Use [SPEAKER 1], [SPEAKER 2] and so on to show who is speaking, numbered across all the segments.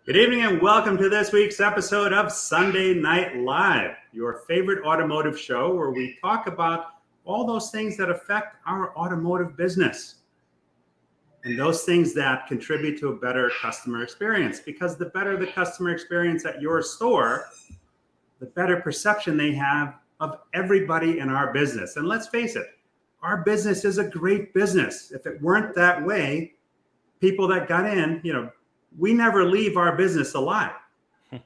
[SPEAKER 1] Good evening and welcome to this week's episode of Sunday Night Live, your favorite automotive show where we talk about all those things that affect our automotive business and those things that contribute to a better customer experience. Because the better the customer experience at your store, the better perception they have of everybody in our business. And let's face it, our business is a great business. If it weren't that way, people that got in, we never leave our business alive.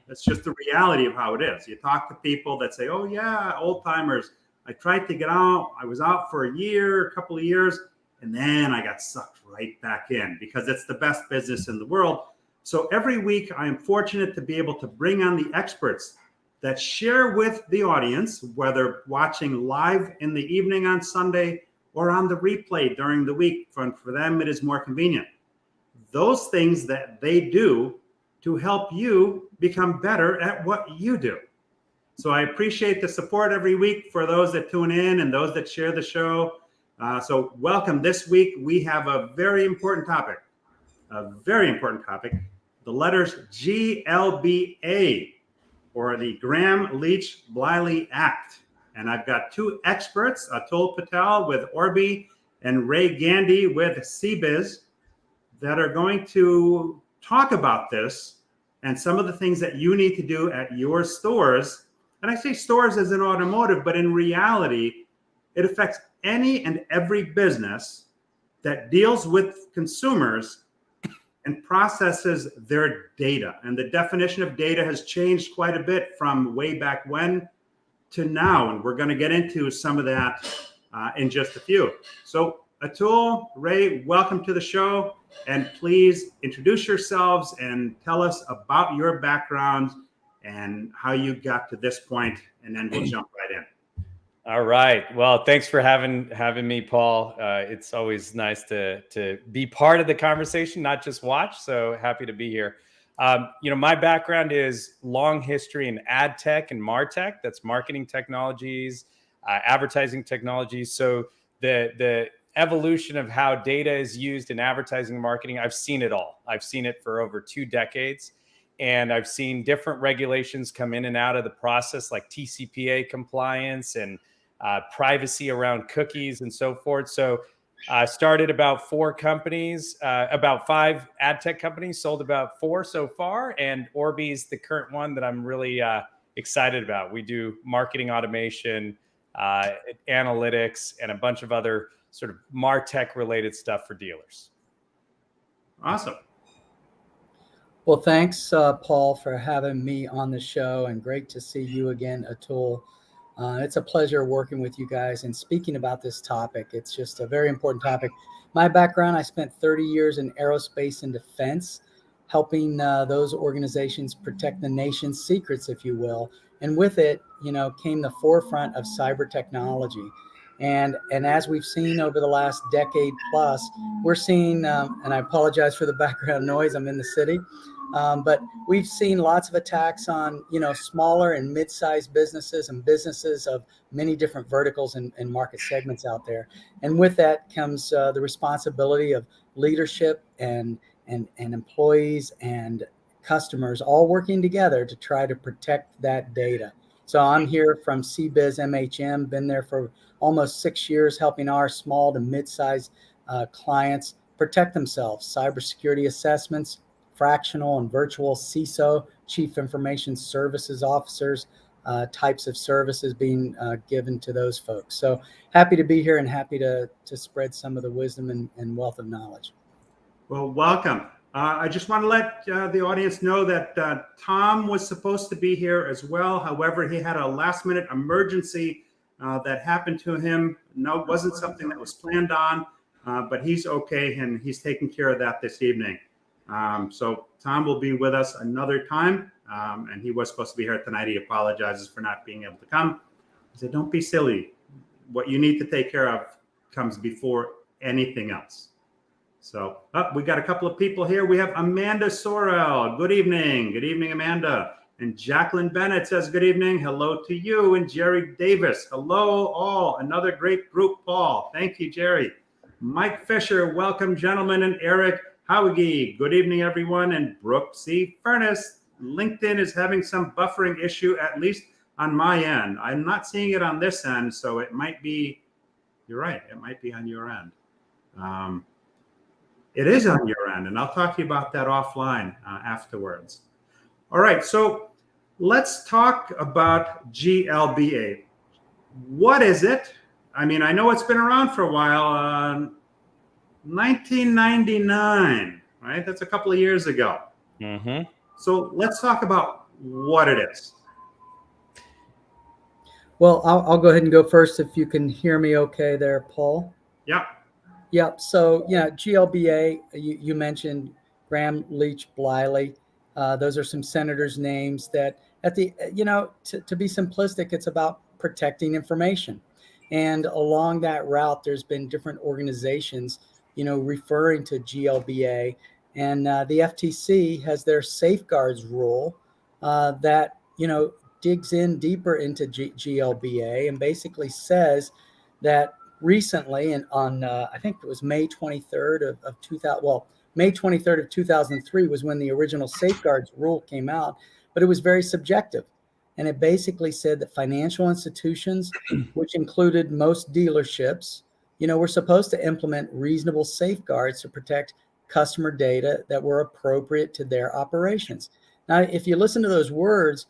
[SPEAKER 1] That's just the reality of how it is. You talk to people that say, oh yeah, old timers, I tried to get out. I was out for a couple of years, and then I got sucked right back in because it's the best business in the world. So every week I am fortunate to be able to bring on the experts that share with the audience, whether watching live in the evening on Sunday or on the replay during the week. For them, it is more convenient. Those things that they do to help you become better at what you do. So I appreciate the support every week for those that tune in and those that share the show. So welcome. This week we have a very important topic. The letters GLBA, or the Graham-Leach-Bliley Act. And I've got two experts, Atul Patel with Orbee and Ray Gandy with CBIZ, that are going to talk about this and some of the things that you need to do at your stores. And I say stores as in automotive, but in reality, it affects any and every business that deals with consumers and processes their data. And the definition of data has changed quite a bit from way back when to now. And we're going to get into some of that in just a few. So Atul, Ray, welcome to the show. And please introduce yourselves and tell us about your background and how you got to this point, and then we'll jump right in.
[SPEAKER 2] All right. Well, thanks for having me, Paul. It's always nice to be part of the conversation, not just watch. So happy to be here. My background is long history in ad tech and MarTech. That's marketing technologies, advertising technologies. So the evolution of how data is used in advertising and marketing, I've seen it all. I've seen it for over 2 decades, and I've seen different regulations come in and out of the process, like TCPA compliance and privacy around cookies and so forth. So I started about 4 companies, about 5 ad tech companies, sold about 4 so far, and Orbee is the current one that I'm really excited about. We do marketing automation, analytics, and a bunch of other sort of MarTech related stuff for dealers.
[SPEAKER 1] Awesome.
[SPEAKER 3] Well, thanks, Paul, for having me on the show, and great to see you again, Atul. It's a pleasure working with you guys and speaking about this topic. It's just a very important topic. My background, I spent 30 years in aerospace and defense, helping those organizations protect the nation's secrets, if you will. And with it, came the forefront of cyber technology. And as we've seen over the last decade plus, we're seeing, and I apologize for the background noise, I'm in the city, but we've seen lots of attacks on, smaller and mid-sized businesses and businesses of many different verticals and market segments out there. And with that comes the responsibility of leadership and employees and customers all working together to try to protect that data. So I'm here from CBIZ MHM, been there for almost 6 years, helping our small to mid-sized clients protect themselves. Cybersecurity assessments, fractional and virtual CISO, Chief Information Services Officers, types of services being given to those folks. So happy to be here and happy to spread some of the wisdom and wealth of knowledge.
[SPEAKER 1] Well, welcome. I just want to let the audience know that Tom was supposed to be here as well. However, he had a last-minute emergency that happened to him. No, it wasn't something that was planned on, but he's okay, and he's taking care of that this evening. So Tom will be with us another time, and he was supposed to be here tonight. He apologizes for not being able to come. He said, don't be silly. What you need to take care of comes before anything else. So we got a couple of people here. We have Amanda Sorrell. Good evening. Good evening, Amanda. And Jacqueline Bennett says, good evening. Hello to you. And Jerry Davis. Hello, all. Another great group, Paul. Thank you, Jerry. Mike Fisher. Welcome, gentlemen. And Eric, Howgie, good evening, everyone. And Brooke C. Furnace, LinkedIn is having some buffering issue, at least on my end. I'm not seeing it on this end, so it might be, you're right, it might be on your end. It is on your end, and I'll talk to you about that offline afterwards. All right, so let's talk about GLBA. What is it? I mean, I know it's been around for a while. 1999, right? That's a couple of years ago.
[SPEAKER 2] Mm-hmm.
[SPEAKER 1] So let's talk about what it is.
[SPEAKER 3] Well, I'll go ahead and go first if you can hear me okay there, Paul.
[SPEAKER 1] Yeah.
[SPEAKER 3] Yep. So, yeah, GLBA, you mentioned Graham Leach Bliley. Those are some senators' names that to be simplistic, it's about protecting information. And along that route, there's been different organizations, referring to GLBA. And the FTC has their safeguards rule that, digs in deeper into GLBA and basically says that recently, and on I think it was May 23rd of 2000. Well, May 23rd of 2003 was when the original safeguards rule came out, but it was very subjective, and it basically said that financial institutions, which included most dealerships, were supposed to implement reasonable safeguards to protect customer data that were appropriate to their operations. Now, if you listen to those words,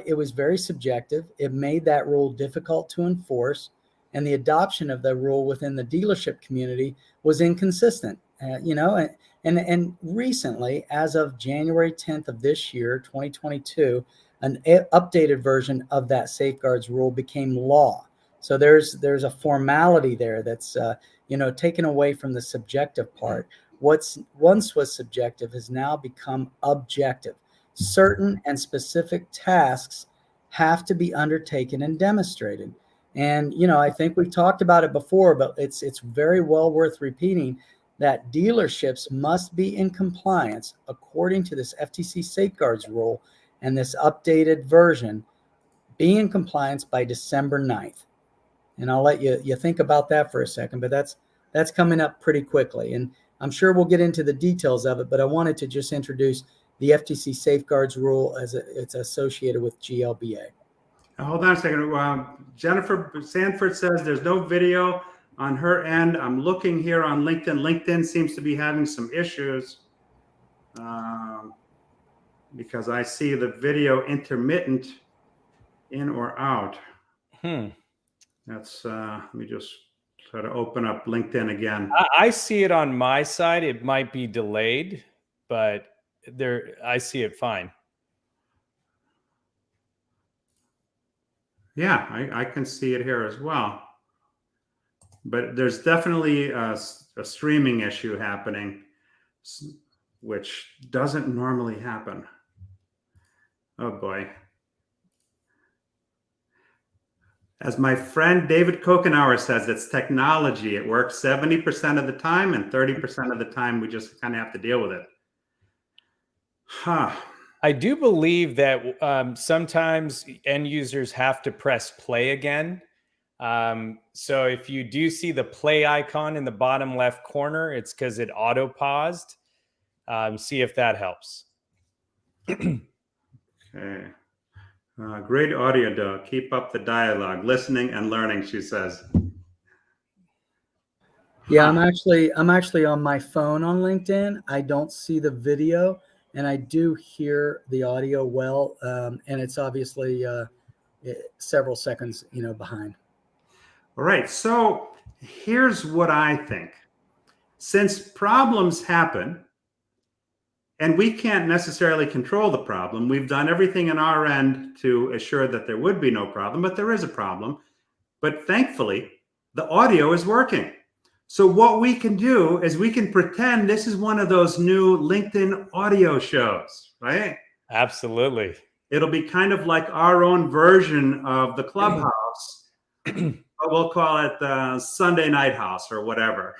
[SPEAKER 3] it was very subjective. It made that rule difficult to enforce. And the adoption of the rule within the dealership community was inconsistent, and recently, as of January 10th of this year, 2022, an updated version of that safeguards rule became law. So there's a formality there that's, taken away from the subjective part. What's once was subjective has now become objective. Certain and specific tasks have to be undertaken and demonstrated. And, I think we've talked about it before, but it's very well worth repeating that dealerships must be in compliance according to this FTC safeguards rule and this updated version, be in compliance by December 9th. And I'll let you think about that for a second, but that's coming up pretty quickly. And I'm sure we'll get into the details of it, but I wanted to just introduce the FTC safeguards rule as it's associated with GLBA.
[SPEAKER 1] Hold on a second. Jennifer Sanford says there's no video on her end. I'm looking here on LinkedIn. LinkedIn seems to be having some issues because I see the video intermittent in or out. That's let me just try to open up LinkedIn again.
[SPEAKER 2] I see it on my side. It might be delayed, but I see it fine.
[SPEAKER 1] Yeah, I can see it here as well. But there's definitely a streaming issue happening, which doesn't normally happen. Oh, boy. As my friend David Kokenauer says, it's technology. It works 70% of the time, and 30% of the time we just kind of have to deal with it.
[SPEAKER 2] I do believe that sometimes end users have to press play again. So if you do see the play icon in the bottom left corner, it's because it auto paused. See if that helps.
[SPEAKER 1] Okay. Great audio, Doug. Keep up the dialogue, listening and learning, she says.
[SPEAKER 3] Yeah, I'm actually on my phone on LinkedIn. I don't see the video, and I do hear the audio well, and it's obviously several seconds, behind.
[SPEAKER 1] All right, so here's what I think. Since problems happen, and we can't necessarily control the problem, we've done everything in our end to assure that there would be no problem, but there is a problem. But thankfully, the audio is working. So what we can do is we can pretend this is one of those new LinkedIn audio shows, right?
[SPEAKER 2] Absolutely.
[SPEAKER 1] It'll be kind of like our own version of the Clubhouse, but we'll call it the Sunday Night House or whatever.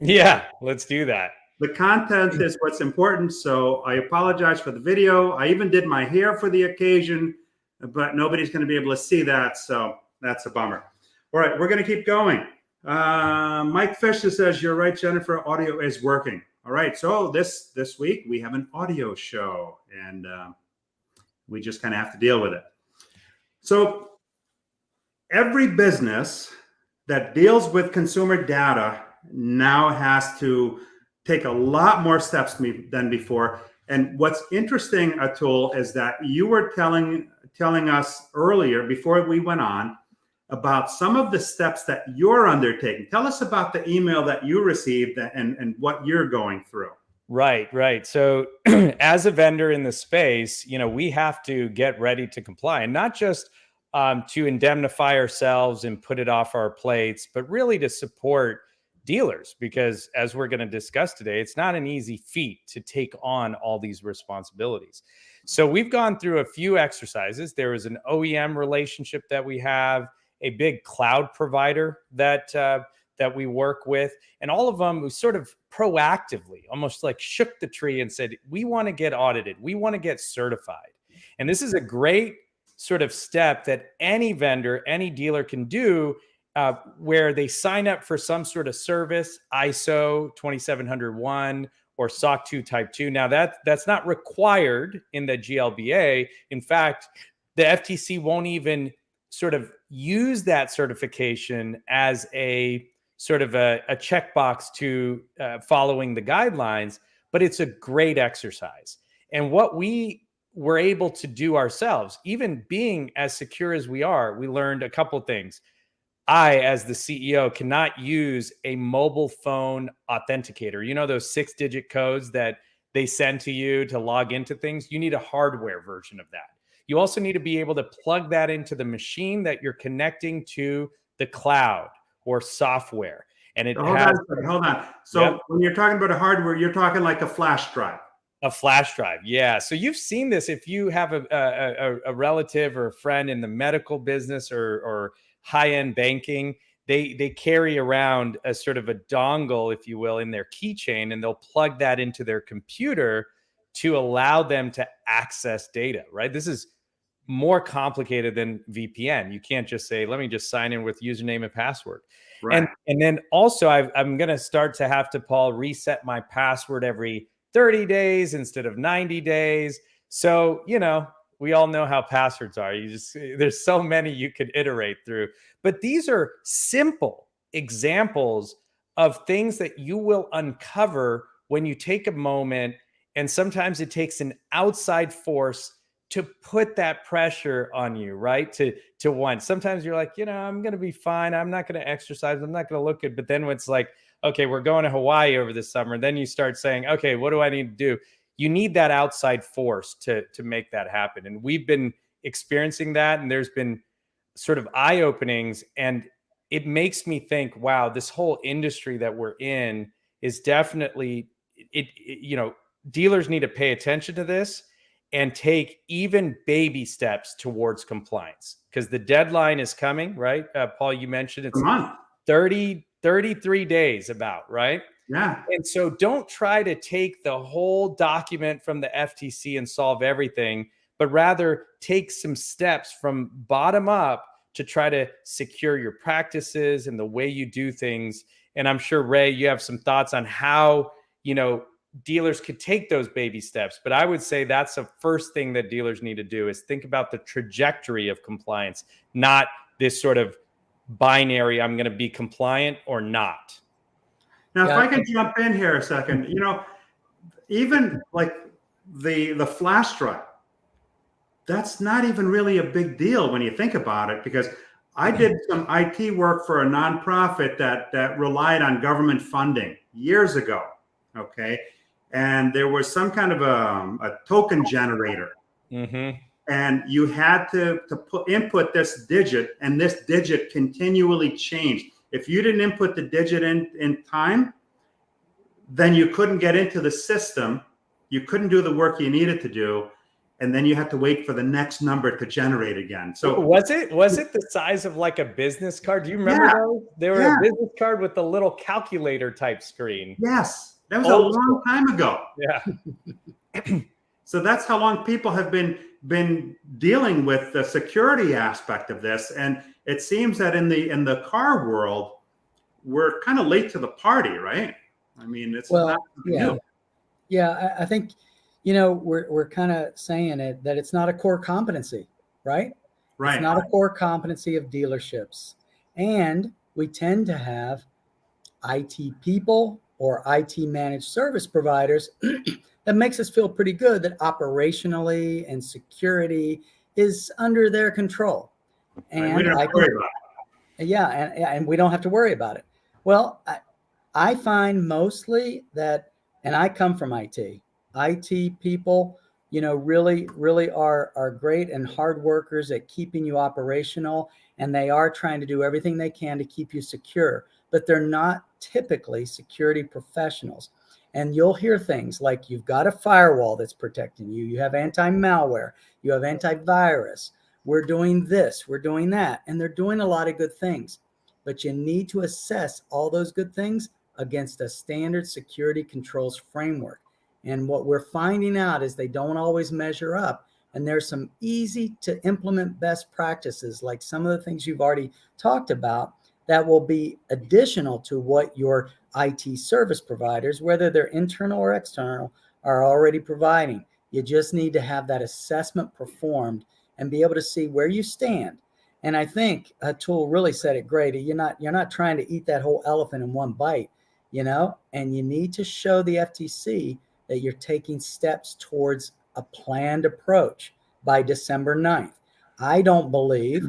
[SPEAKER 2] Yeah, let's do that.
[SPEAKER 1] The content is what's important, so I apologize for the video. I even did my hair for the occasion, but nobody's going to be able to see that, so that's a bummer. All right, we're going to keep going. Mike Fisher says, you're right, Jennifer, audio is working. All right. So this week we have an audio show, and we just kind of have to deal with it. So every business that deals with consumer data now has to take a lot more steps than before. And what's interesting, Atul, is that you were telling us earlier before we went on about some of the steps that you're undertaking. Tell us about the email that you received and what you're going through.
[SPEAKER 2] Right. So as a vendor in the space, we have to get ready to comply, and not just to indemnify ourselves and put it off our plates, but really to support dealers, because as we're going to discuss today, it's not an easy feat to take on all these responsibilities. So we've gone through a few exercises. There is an OEM relationship that we have, a big cloud provider that we work with, and all of them we sort of proactively, almost like shook the tree and said, we want to get audited. We want to get certified. And this is a great sort of step that any vendor, any dealer can do, where they sign up for some sort of service, ISO 27001 or SOC 2 Type 2. Now that's not required in the GLBA. In fact, the FTC won't even sort of use that certification as a sort of a checkbox to following the guidelines, but it's a great exercise. And what we were able to do ourselves, even being as secure as we are, we learned a couple things. I, as the CEO, cannot use a mobile phone authenticator. You know, those 6-digit codes that they send to you to log into things? You need a hardware version of that. You also need to be able to plug that into the machine that you're connecting to the cloud or software. And it
[SPEAKER 1] hold on. So when you're talking about a hardware, you're talking like a flash drive.
[SPEAKER 2] A flash drive. Yeah. So you've seen this if you have a relative or a friend in the medical business or high-end banking. They carry around a sort of a dongle, if you will, in their keychain, and they'll plug that into their computer to allow them to access data, right? This is more complicated than VPN. You can't just say, let me just sign in with username and password. Right. And then also I'm going to start to have to, Paul, reset my password every 30 days instead of 90 days. So, we all know how passwords are. There's so many you could iterate through, but these are simple examples of things that you will uncover when you take a moment. And sometimes it takes an outside force to put that pressure on you, right? To want. Sometimes you're like, I'm going to be fine. I'm not going to exercise. I'm not going to look good. But then when it's like, okay, we're going to Hawaii over the summer, then you start saying, okay, what do I need to do? You need that outside force to make that happen. And we've been experiencing that. And there's been sort of eye openings. And it makes me think, wow, this whole industry that we're in is definitely, dealers need to pay attention to this and take even baby steps towards compliance, because the deadline is coming, right? Paul, you mentioned it's 33 days about, right?
[SPEAKER 1] Yeah.
[SPEAKER 2] And so don't try to take the whole document from the FTC and solve everything, but rather take some steps from bottom up to try to secure your practices and the way you do things. And I'm sure, Ray, you have some thoughts on how, dealers could take those baby steps. But I would say that's the first thing that dealers need to do, is think about the trajectory of compliance, not this sort of binary, I'm going to be compliant or not.
[SPEAKER 1] Now, if I can jump in here a second, even like the flash drive, that's not even really a big deal when you think about it, because I did some IT work for a nonprofit that relied on government funding years ago. Okay. And there was some kind of a token generator. Mm-hmm. And you had to input this digit, and this digit continually changed. If you didn't input the digit in time, then you couldn't get into the system. You couldn't do the work you needed to do. And then you had to wait for the next number to generate again. So
[SPEAKER 2] was it the size of like a business card? Do you remember those? They were a business card with a little calculator type screen.
[SPEAKER 1] Yes. That was a long time ago.
[SPEAKER 2] Yeah.
[SPEAKER 1] So that's how long people have been dealing with the security aspect of this. And it seems that in the car world, we're kind of late to the party, right? I mean, it's
[SPEAKER 3] Well,
[SPEAKER 1] not something new.
[SPEAKER 3] Yeah, I think, we're kind of saying it that it's not a core competency, right?
[SPEAKER 1] Right.
[SPEAKER 3] It's not a core competency of dealerships. And we tend to have IT people or IT managed service providers that makes us feel pretty good that operationally and security is under their control. And
[SPEAKER 1] we don't have to worry about it.
[SPEAKER 3] Yeah, and we don't have to worry about it. Well, I find mostly that, and I come from IT. IT people, really are great and hard workers at keeping you operational, and they are trying to do everything they can to keep you secure, but they're not typically security professionals. And you'll hear things like you've got a firewall that's protecting you, you have anti-malware, you have antivirus, we're doing this, we're doing that, and they're doing a lot of good things. But you need to assess all those good things against a standard security controls framework. And what we're finding out is they don't always measure up. And there's some easy to implement best practices, like some of the things you've already talked about, that will be additional to what your IT service providers, whether they're internal or external, are already providing. You just need to have that assessment performed and be able to see where you stand. And I think Atul really said it great. You're not trying to eat that whole elephant in one bite, and you need to show the FTC that you're taking steps towards a planned approach by December 9th. I don't believe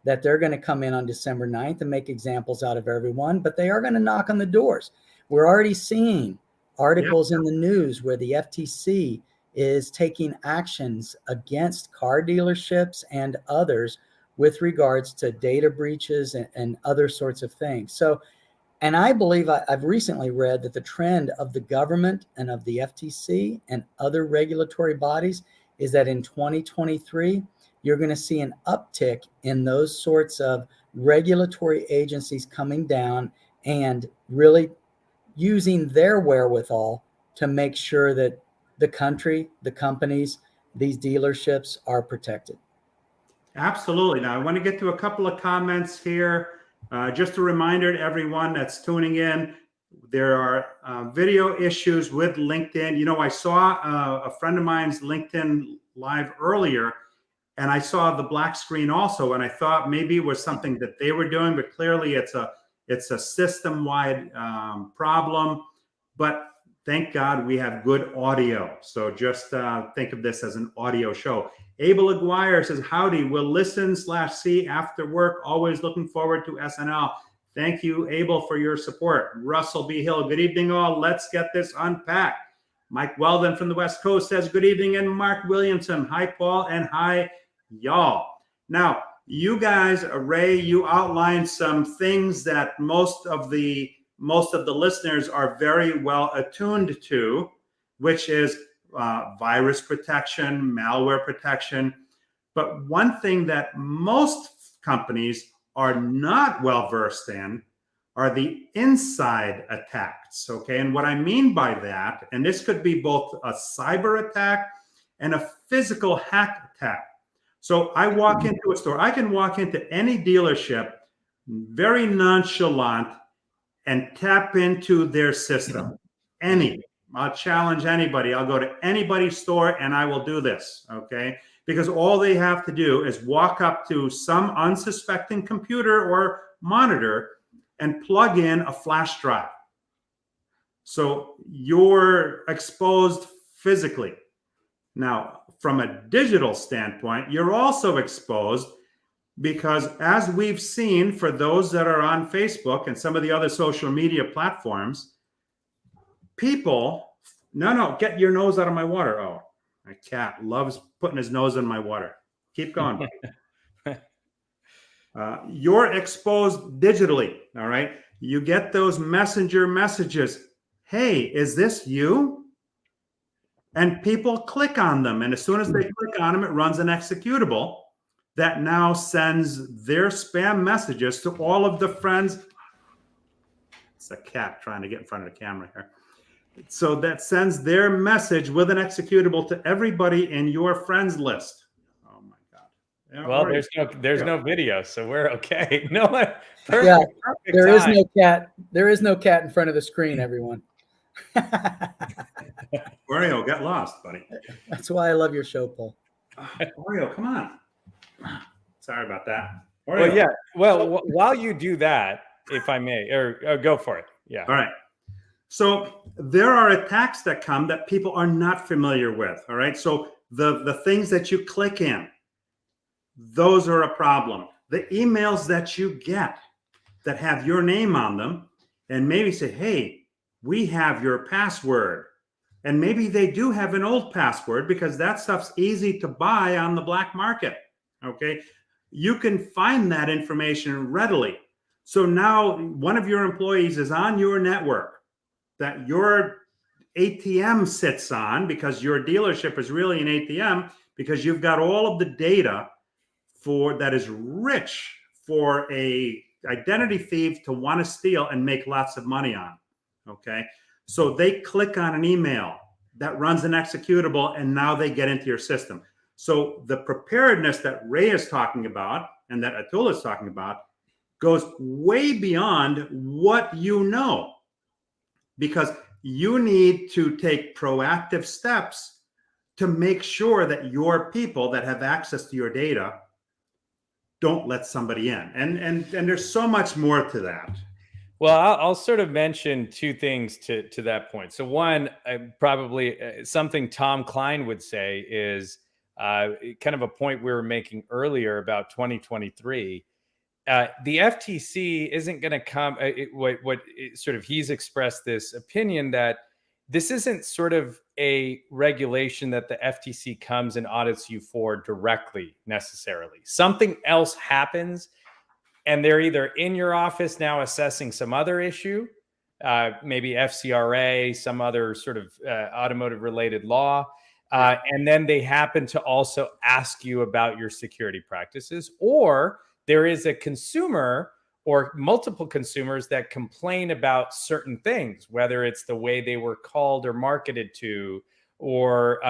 [SPEAKER 3] that they're going to come in on December 9th and make examples out of everyone, but they are going to knock on the doors. We're already seeing articles in the news where the FTC is taking actions against car dealerships and others with regards to data breaches and other sorts of things. So, and I believe I've recently read that the trend of the government and of the FTC and other regulatory bodies is that in 2023, you're going to see an uptick in those sorts of regulatory agencies coming down and really using their wherewithal to make sure that the country, the companies, these dealerships are protected.
[SPEAKER 1] Absolutely. Now, I want to get to a couple of comments here. Just a reminder to everyone that's tuning in, there are video issues with LinkedIn. I saw a friend of mine's LinkedIn live earlier, and I saw the black screen also, and I thought maybe it was something that they were doing, but clearly it's a system-wide problem. But thank God we have good audio. So just think of this as an audio show. Abel Aguirre says, howdy, will listen/see after work. Always looking forward to SNL. Thank you, Abel, for your support. Russell B. Hill, good evening all. Let's get this unpacked. Mike Weldon from the West Coast says, good evening. And Mark Williamson, hi, Paul, and hi, y'all. Now, you guys, Ray, you outlined some things that most of the listeners are very well attuned to, which is virus protection, malware protection. But one thing that most companies are not well versed in are the inside attacks. Okay. And what I mean by that, and this could be both a cyber attack and a physical hack attack. So I walk into a store, I can walk into any dealership very nonchalant and tap into their system. I'll challenge anybody. I'll go to anybody's store and I will do this, okay? Because all they have to do is walk up to some unsuspecting computer or monitor and plug in a flash drive. So you're exposed physically. Now, from a digital standpoint, you're also exposed because, as we've seen for those that are on Facebook and some of the other social media platforms, people, no, get your nose out of my water. Oh, my cat loves putting his nose in my water. Keep going. You're exposed digitally, all right? You get those messenger messages. Hey, is this you? And people click on them. And as soon as they click on them, it runs an executable that now sends their spam messages to all of the friends. It's a cat trying to get in front of the camera here. So that sends their message with an executable to everybody in your friends list. Oh my God. Yeah,
[SPEAKER 2] well,
[SPEAKER 1] right.
[SPEAKER 2] there's no video, so we're okay. No,
[SPEAKER 3] perfect, yeah, perfect there time. Is no cat. There is no cat in front of the screen, everyone.
[SPEAKER 1] Oreo, get lost, buddy.
[SPEAKER 3] That's why I love your show, Paul.
[SPEAKER 1] Oreo, come on. Sorry about that. Oreo.
[SPEAKER 2] Well, yeah. Well, while you do that, if I may, or go for it. Yeah.
[SPEAKER 1] All right. So there are attacks that come that people are not familiar with. All right. So the things that you click in, those are a problem. The emails that you get that have your name on them and maybe say, hey, we have your password. And maybe they do have an old password because that stuff's easy to buy on the black market. Okay. You can find that information readily. So now one of your employees is on your network that your ATM sits on, because your dealership is really an ATM, because you've got all of the data that is rich for a identity thief to want to steal and make lots of money on. Okay. So they click on an email that runs an executable and now they get into your system. So the preparedness that Ray is talking about and that Atul is talking about goes way beyond what you know, because you need to take proactive steps to make sure that your people that have access to your data don't let somebody in. And there's so much more to that.
[SPEAKER 2] Well, I'll sort of mention two things to that point. So one, probably something Tom Kline would say is kind of a point we were making earlier about 2023. The FTC isn't going to come. Sort of he's expressed this opinion that this isn't sort of a regulation that the FTC comes and audits you for directly necessarily. Something else happens, and they're either in your office now assessing some other issue, maybe FCRA, some other sort of automotive related law. And then they happen to also ask you about your security practices, or there is a consumer or multiple consumers that complain about certain things, whether it's the way they were called or marketed to, or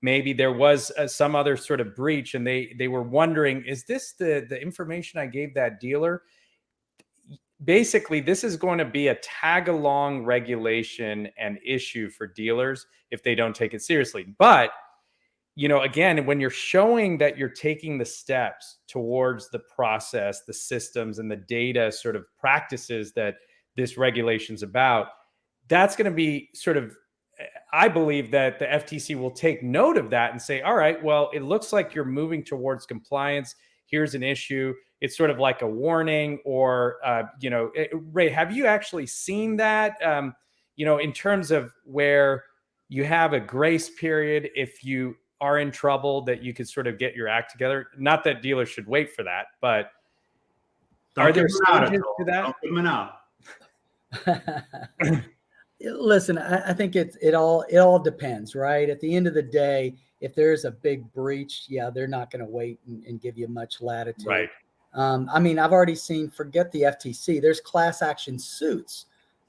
[SPEAKER 2] maybe there was some other sort of breach and they were wondering, is this the information I gave that dealer? Basically, this is going to be a tag-along regulation and issue for dealers if they don't take it seriously. But, you know, again, when you're showing that you're taking the steps towards the process, the systems, and the data sort of practices that this regulation's about, that's going to be sort of, I believe that the FTC will take note of that and say, all right, well, it looks like you're moving towards compliance. Here's an issue. It's sort of like a warning, or, Ray, have you actually seen that, in terms of where you have a grace period if you are in trouble, that you could sort of get your act together? Not that dealers should wait for that, but are there stages to that?
[SPEAKER 3] Listen, I think it all depends, right? At the end of the day, if there's a big breach, yeah, they're not going to wait and give you much latitude.
[SPEAKER 2] Right.
[SPEAKER 3] I mean, I've already seen, forget the FTC, there's class action suits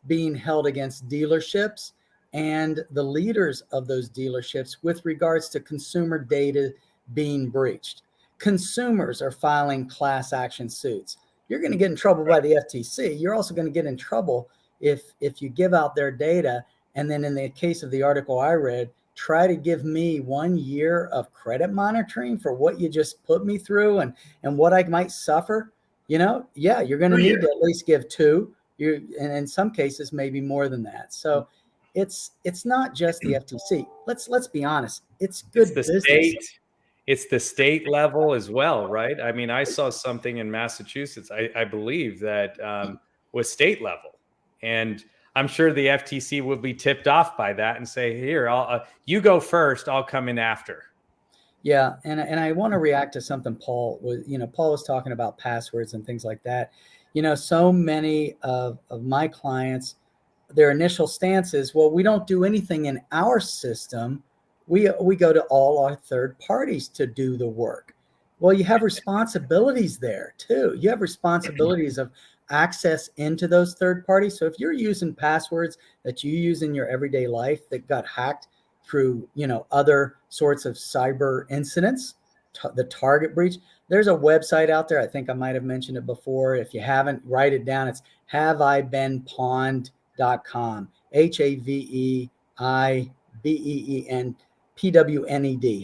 [SPEAKER 3] being held against dealerships and the leaders of those dealerships with regards to consumer data being breached. Consumers are filing class action suits. You're going to get in trouble by the FTC. You're also going to get in trouble if you give out their data, and then in the case of the article I read, try to give me 1 year of credit monitoring for what you just put me through and what I might suffer. Yeah, you're going to need to at least give 2. And in some cases, maybe more than that. So it's not just the FTC. Let's be honest. It's good business.
[SPEAKER 2] It's the state level as well, right? I mean, I saw something in Massachusetts, I believe, that was state level. And I'm sure the FTC will be tipped off by that and say, here, you go first, I'll come in after.
[SPEAKER 3] Yeah. And I want to react to something Paul was talking about passwords and things like that. So many of my clients, their initial stance is, well, we don't do anything in our system. We go to all our third parties to do the work. Well, you have responsibilities there too. You have responsibilities of access into those third parties. So if you're using passwords that you use in your everyday life that got hacked through, other sorts of cyber incidents, the Target breach, there's a website out there. I think I might have mentioned it before. If you haven't, write it down. It's haveibeenpawned.com. HAVEIBEEN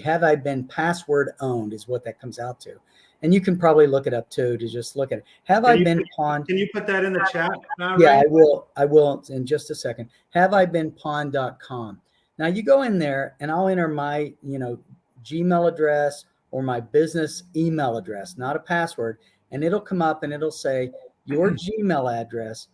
[SPEAKER 3] Have I been password owned is what that comes out to. And you can probably look it up too, to just look at it. Have I been pawned?
[SPEAKER 1] Can you put that in the chat,
[SPEAKER 3] Yeah,
[SPEAKER 1] Ray?
[SPEAKER 3] I will in just a second. Have I been pawned.com. Now you go in there and I'll enter my, Gmail address or my business email address, not a password, and it'll come up and it'll say your Gmail address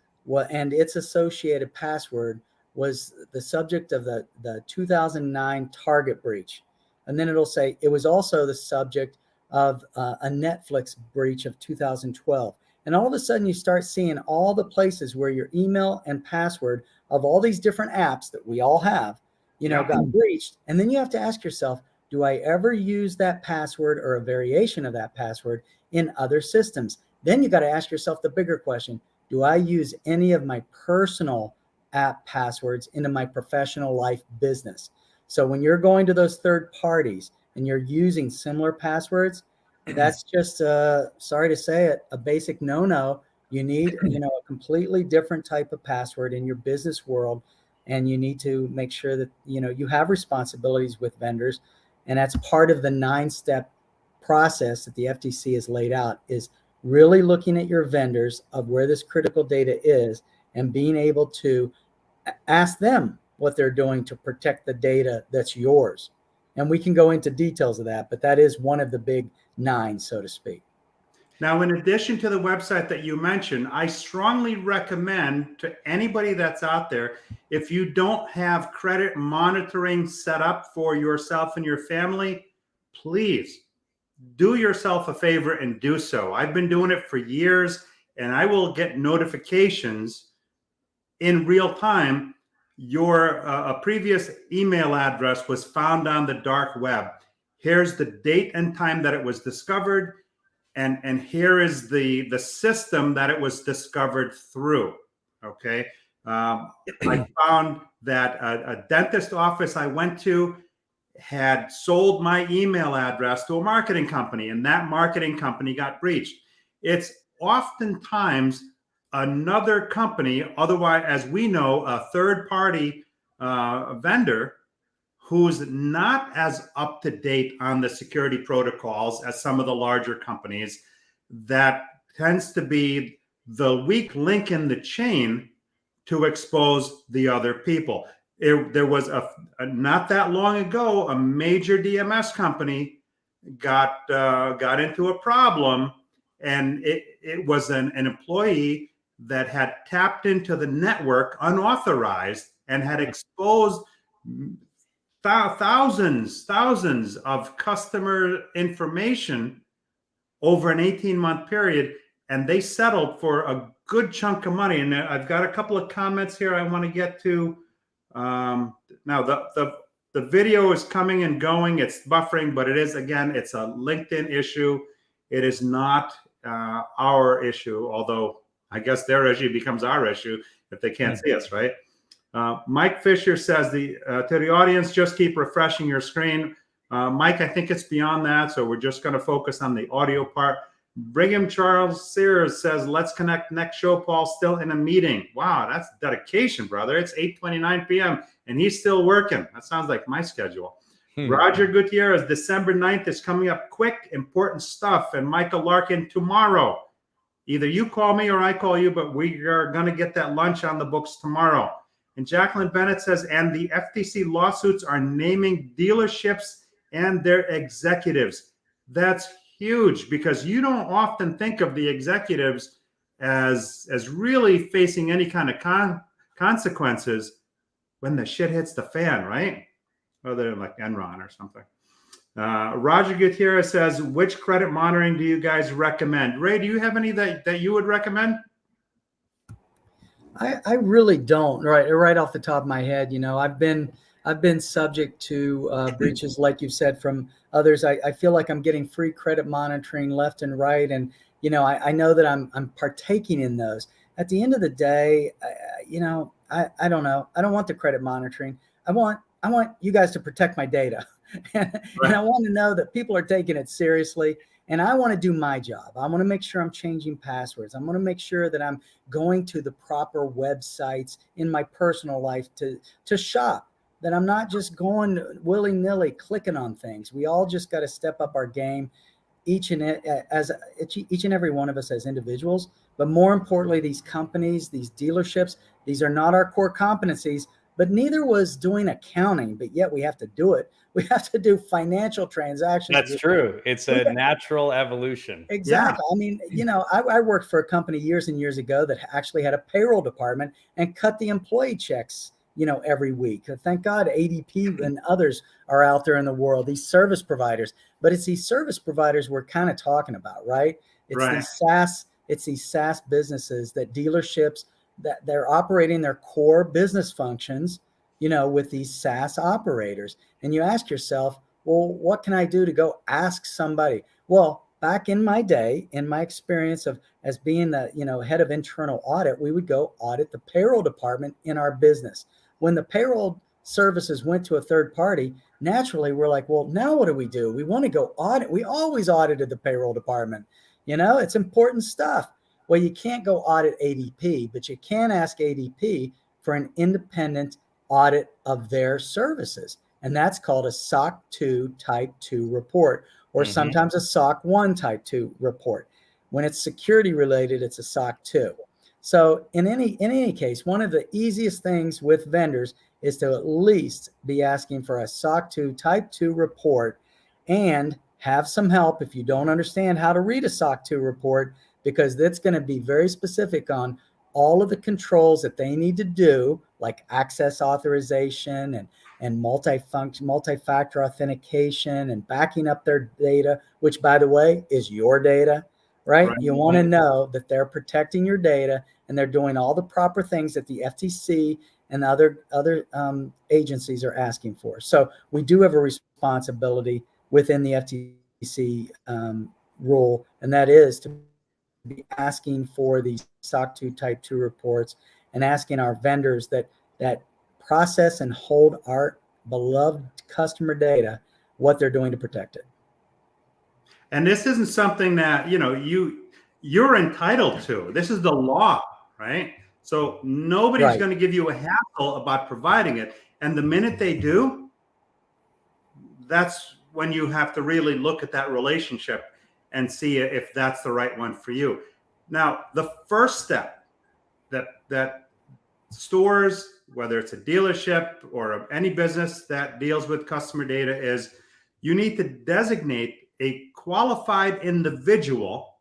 [SPEAKER 3] and its associated password was the subject of the 2009 Target breach. And then it'll say it was also the subject of a Netflix breach of 2012. And all of a sudden you start seeing all the places where your email and password of all these different apps that we all have, got breached. And then you have to ask yourself, do I ever use that password or a variation of that password in other systems? Then you got to ask yourself the bigger question. Do I use any of my personal app passwords into my professional life business? So when you're going to those third parties and you're using similar passwords, that's just, sorry to say it, a basic no-no. You need, a completely different type of password in your business world. And you need to make sure that, you have responsibilities with vendors. And that's part of the 9-step process that the FTC has laid out, is really looking at your vendors of where this critical data is and being able to ask them what they're doing to protect the data that's yours. And we can go into details of that, but that is one of the big 9, so to speak.
[SPEAKER 1] Now, in addition to the website that you mentioned, I strongly recommend to anybody that's out there, if you don't have credit monitoring set up for yourself and your family, please do yourself a favor and do so. I've been doing it for years, and I will get notifications in real time. A previous email address was found on the dark web. Here's the date and time that it was discovered. And here is the system that it was discovered through. Okay. I found that a dentist office I went to had sold my email address to a marketing company, and that marketing company got breached. It's oftentimes another company, otherwise, as we know, a third-party vendor who's not as up to date on the security protocols as some of the larger companies. That tends to be the weak link in the chain to expose the other people. There was not that long ago, a major DMS company got into a problem, and it was an employee that had tapped into the network unauthorized and had exposed thousands of customer information over an 18-month period, and they settled for a good chunk of money. And I've got a couple of comments here I want to get to. Now the video is coming and going. It's buffering, but it's a LinkedIn issue. It is not our issue, although I guess their issue becomes our issue if they can't see us, right? Mike Fisher says to the audience, just keep refreshing your screen. Mike, I think it's beyond that, so we're just going to focus on the audio part. Brigham Charles Sears says, let's connect next show. Paul still in a meeting. Wow, that's dedication, brother. It's 8:29 p.m. and he's still working. That sounds like my schedule. Roger Gutierrez, December 9th is coming up quick, important stuff. And Michael Larkin, tomorrow. Either you call me or I call you, but we are going to get that lunch on the books tomorrow. And Jacqueline Bennett says, and the FTC lawsuits are naming dealerships and their executives. That's huge, because you don't often think of the executives as really facing any kind of consequences when the shit hits the fan, right? Other than like Enron or something. Roger Gutierrez says, which credit monitoring do you guys recommend? Ray, do you have any that you would recommend?
[SPEAKER 3] I really don't. Right off the top of my head, I've been subject to breaches, like you said, from others. I feel like I'm getting free credit monitoring left and right, and I know that I'm partaking in those. At the end of the day, I don't know. I don't want the credit monitoring. I want you guys to protect my data, and I want to know that people are taking it seriously. And I want to do my job. I want to make sure I'm changing passwords. I want to make sure that I'm going to the proper websites in my personal life to shop, that I'm not just going willy-nilly clicking on things. We all just got to step up our game, each and every one of us as individuals. But more importantly, these companies, these dealerships, these are not our core competencies, but neither was doing accounting, but yet we have to do it. We have to do financial transactions.
[SPEAKER 2] That's true. It's a natural evolution.
[SPEAKER 3] Exactly. Yeah. I mean, you know, I worked for a company years and years ago that actually had a payroll department and cut the employee checks, you know, every week. Thank God ADP and others are out there in the world, these service providers. But it's these service providers we're kind of talking about, right? It's these SaaS businesses that dealerships, that they're operating their core business functions, you know, with these SaaS operators. And you ask yourself, well, what can I do to go ask somebody? Well, back in my day, in my experience of as being the, you know, head of internal audit, we would go audit the payroll department in our business. When the payroll services went to a third party, naturally we're like, well, now what do? We want to go audit. We always audited the payroll department. You know, it's important stuff. Well, you can't go audit ADP, but you can ask ADP for an independent audit of their services. And that's called a SOC 2 type 2 report, or sometimes a SOC 1 type 2 report. When it's security related, it's a SOC 2. So in any case, one of the easiest things with vendors is to at least be asking for a SOC 2 type 2 report and have some help if you don't understand how to read a SOC 2 report, because that's going to be very specific on all of the controls that they need to do, like access authorization and multi-factor authentication and backing up their data, which, by the way, is your data, right? You want to know that they're protecting your data and they're doing all the proper things that the FTC and other agencies are asking for. So we do have a responsibility within the FTC rule, and that is to be asking for these SOC 2 type 2 reports and asking our vendors that process and hold our beloved customer data, what they're doing to protect it.
[SPEAKER 1] And this isn't something that, you know, you're entitled to. This is the law, right? So nobody's going to give you a hassle about providing it. And the minute they do, that's when you have to really look at that relationship and see if that's the right one for you. Now, the first step that stores, whether it's a dealership or any business that deals with customer data, is you need to designate a qualified individual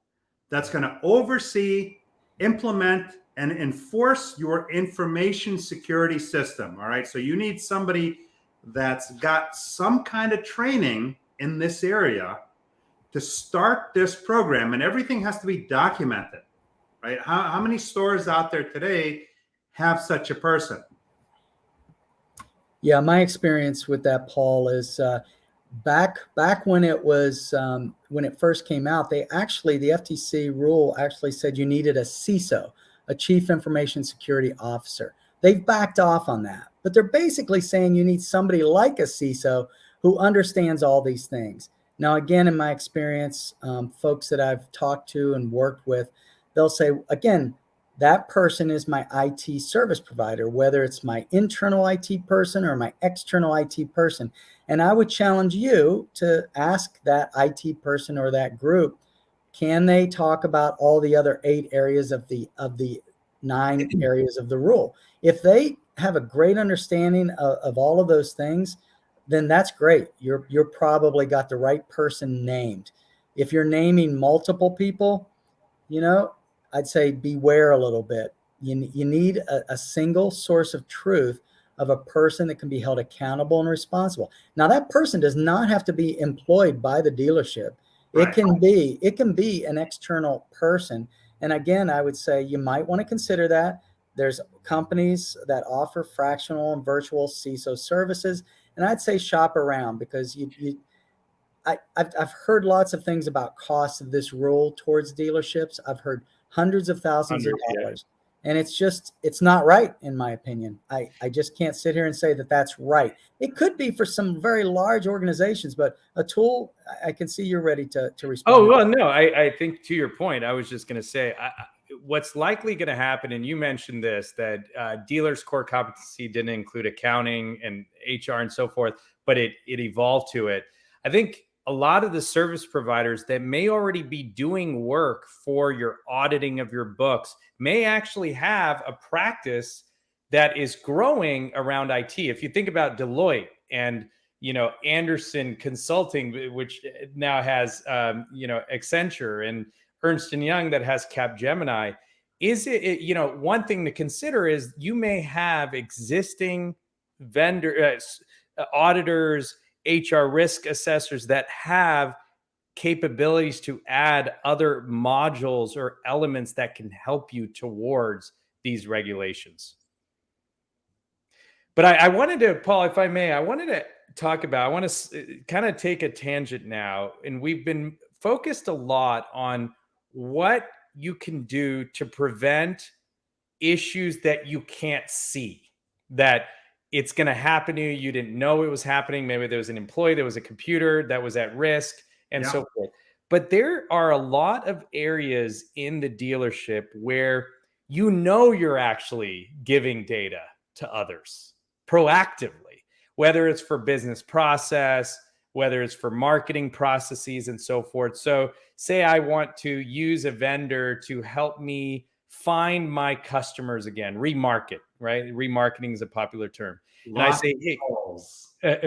[SPEAKER 1] that's going to oversee, implement, and enforce your information security system. All right. So you need somebody that's got some kind of training in this area to start this program, and everything has to be documented, right? How many stores out there today have such a person?
[SPEAKER 3] Yeah, my experience with that, Paul, is back when it was when it first came out, the FTC rule actually said you needed a CISO, a Chief Information Security Officer. They've backed off on that, but they're basically saying you need somebody like a CISO who understands all these things. Now, again, in my experience, folks that I've talked to and worked with, they'll say, again, that person is my IT service provider, whether it's my internal IT person or my external IT person. And I would challenge you to ask that IT person or that group, can they talk about all the other 8 areas of the 9 areas of the rule? If they have a great understanding of all of those things, then that's great. You're probably got the right person named. If you're naming multiple people, you know, I'd say beware a little bit. You need a single source of truth of a person that can be held accountable and responsible. Now, that person does not have to be employed by the dealership. Right. It can be an external person. And again, I would say you might want to consider that. There's companies that offer fractional and virtual CISO services, and I'd say shop around, because I've heard lots of things about costs of this rule towards dealerships. I've heard hundreds of thousands of dollars. And it's not right, in my opinion. I just can't sit here and say that that's right. It could be for some very large organizations, but Atul, I can see you're ready to respond.
[SPEAKER 2] Oh, well, no, I think to your point, I was just going to say what's likely going to happen, and you mentioned this, that dealers' core competency didn't include accounting and HR and so forth, but it evolved to it. I think a lot of the service providers that may already be doing work for your auditing of your books may actually have a practice that is growing around IT. If you think about Deloitte and Anderson Consulting, which now has Accenture, and Ernst & Young that has Capgemini, is it one thing to consider is you may have existing vendor auditors, HR risk assessors that have capabilities to add other modules or elements that can help you towards these regulations. But I wanted to, Paul, if I may, I want to kind of take a tangent now. And we've been focused a lot on what you can do to prevent issues that you can't see, that it's going to happen to you. You didn't know it was happening. Maybe there was an employee, there was a computer that was at risk and so forth. But there are a lot of areas in the dealership where you're actually giving data to others proactively, whether it's for business process, whether it's for marketing processes and so forth. So say I want to use a vendor to help me find my customers again, remarket, right? Remarketing is a popular term. And I say, hey,